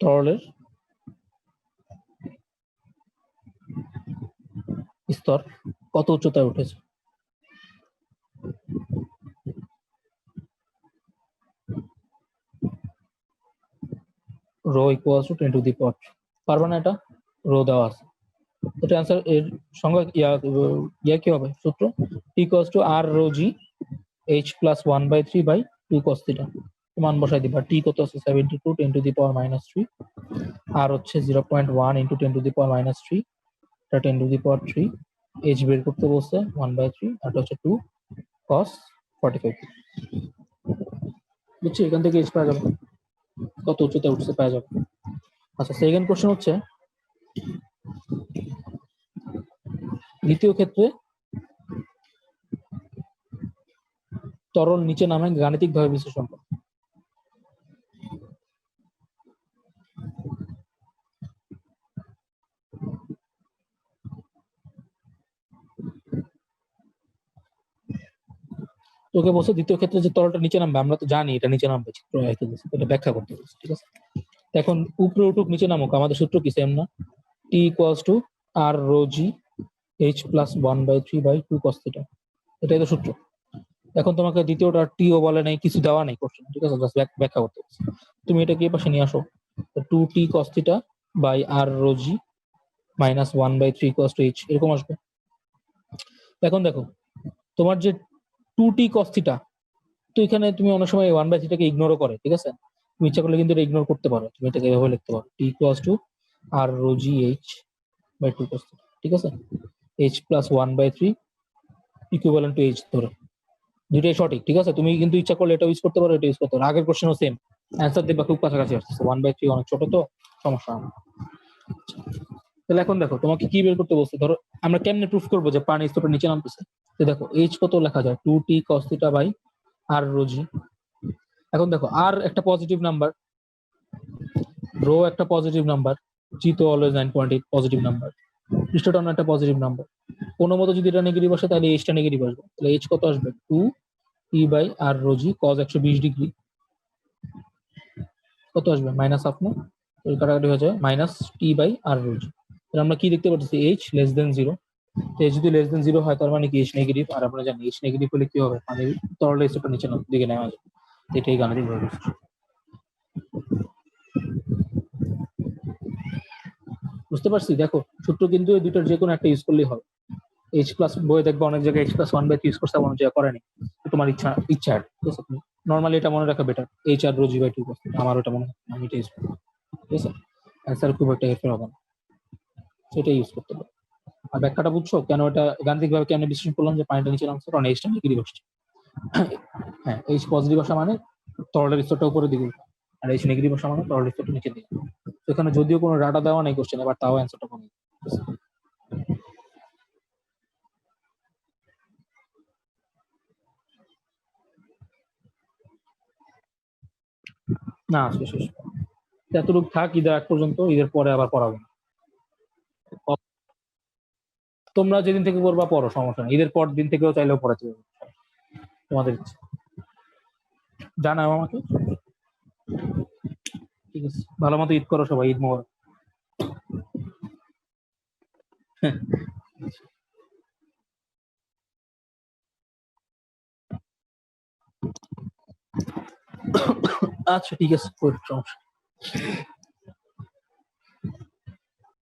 তরলের স্তর কত উচ্চতায় উঠেছে। Rho equals to 10⁻²। পারবে না এটা, রো দেওয়া আছে, এটা অ্যান্সার। এর সঙ্গে ইয়া কি হবে, সূত্র T equals to R rho G H plus 1/3/2 cos theta. মান বসাই দিবা, টি কত আছে 72 × 10⁻³ আর হচ্ছে 0.1 × 10⁻³ এটা 10⁻³ এইচ বের করতে বলছে 1/3, আর হচ্ছে 2 cos 45। বুঝছি, এখান থেকে এইচ পাওয়া যাবে, কত উচ্চতায় উঠছে পাওয়া যাবে। আচ্ছা, সেকেন্ড কোশ্চেন হচ্ছে দ্বিতীয় ক্ষেত্রে তরল নিচে নামে গাণিতিক ভাবে বিশ্লেষণ করো। তোকে বলছে দ্বিতীয় ক্ষেত্রে যে তরলটা নিচে নামবে, আমরা তো জানি এটা নিচে নামবে, চিত্র এঁকে দিয়েছে, এটা ব্যাখ্যা করতে বলছে। ঠিক আছে, এখন উপরে উঠুক নিচে নামুক, আমাদের সূত্র কি সেম না, T equals to R rho G H plus 1/3/2 cos theta, এটাই তো সূত্র। এখন তোমাকে দ্বিতীয়টা টিও বলে নাই, কিছু দেওয়া নেই কোশ্চেন। ঠিক আছে, জাস্ট ব্যাখ্যা করতে বলছে, তুমি এটা কি পাশে নিয়ে আসো, 2t cos theta by R rho g minus 1/3 cos to h, এরকম আসবে। এখন দেখো তোমার যে 2t cos থিটা, তো এখানে তুমি অনেক সময় 1/3টাকে ইগনোরও করে। ঠিক আছে, তুমি ইচ্ছা করলে কিন্তু এটা ইগনোর করতে পারো, তুমি এটাকে এভাবে লিখতে পারো, T equals to R rho G H by 2 cos theta. ঠিক আছে, H plus 1/3 equivalent to H ধরো, দুইটাই সঠিক। ঠিক আছে, তুমি কিন্তু ইচ্ছা করলে এটা ইউজ করতে পারো, এটা ইউজ করতে পারো, আগের কোশ্চেনও সেম অ্যান্সার দিবা, খুব কাছাকাছি আসছে, 1/3 অনেক ছোট তো সমস্যা হবে না। তাহলে এখন দেখো তোমাকে কি বের করতে বলছে, ধরো আমরা কেমনে প্রুফ করবো যে পানির স্তরটা নিচে নামতেছে। তো দেখো এইচ কত লেখা যায়, 2t cos theta by R rho G. এখন দেখো আর একটা পজিটিভ নাম্বার, রো একটা পজিটিভ নাম্বার, জি তো অলওয়েজ 9.8 পজিটিভ নাম্বার, পৃষ্ঠটাও একটা পজিটিভ নাম্বার। কোনো মতো যদি এটা নেগেটিভ আসে তাহলে এইচটা নেগেটিভ আসবে। তাহলে এইচ কত আসবে? 2 T by R rho G cos 120 degree কত আসবে? মাইনাস হাফ না? তো এই কাটাকাটি হয়ে যায় minus T by R rho G. তাহলে আমরা কি দেখতে পাচ্ছি? H less than 0। এইচ যদি লেস দেন 0 হয় তার মানে কি এইচ নেগেটিভ। আর আমরা জানি এইচ নেগেটিভ হলে কি হবে? মানে তরলের স্তরটা নিচে দিকে নেওয়া যাবে। এটাই গাণিতিক ভাবে। বুঝতে পারছি? দেখো সূত্র কিন্তু এই দুইটার যে কোনো একটা ইউজ করলেই হবে। এইচ প্লাস বইয়ে দেখবে অনেক জায়গায় এইচ প্লাস 1/2 ইউজ করছে, এমন জায়গা করেনি। তোমার ইচ্ছা ইচ্ছা আর নর্মালি এটা মনে রাখা better, h r rho g by 2। আমার ওটা মনে হয় আমি এটা ইউজ করি। ঠিক আছে, অ্যান্সার খুব একটা হেরফের হবে না, সেটাই ইউজ করতে হবে। আর ব্যাখ্যাটা বুঝছো কেন এটা গাণিতিক ভাবে কেন বিশ্লেষণ করলাম যে পানিটা নিচে নামছে? কারণ এইচটা নেগেটিভ আসছে। হ্যাঁ, এইচ পজিটিভ আসা মানে তরলের স্তরটা উপরে দিকে, আর এইচ নেগেটিভ আসা মানে তরলের স্তরটা নিচে দিকে। তো এখানে যদিও কোনো ডাটা দেওয়া নেই কোশ্চেন, এবার তাও অ্যান্সারটা কমে। না শেষ শেষ এতটুকু থাক, ঈদের আগ পর্যন্ত, ঈদের পরে আবার পড়াবো না। তোমরা যেদিন থেকে পড়বা পড়ো, সমস্যা নেই, ঈদের পর দিন থেকেও চাইলেও পড়াতে পারবে, তোমাদের ইচ্ছে। জানাও আমাকে। ঠিক আছে, ভালো মতো ঈদ করো সবাই, ঈদ মোবারক। আচ্ছা ঠিক আছে, সমস্যা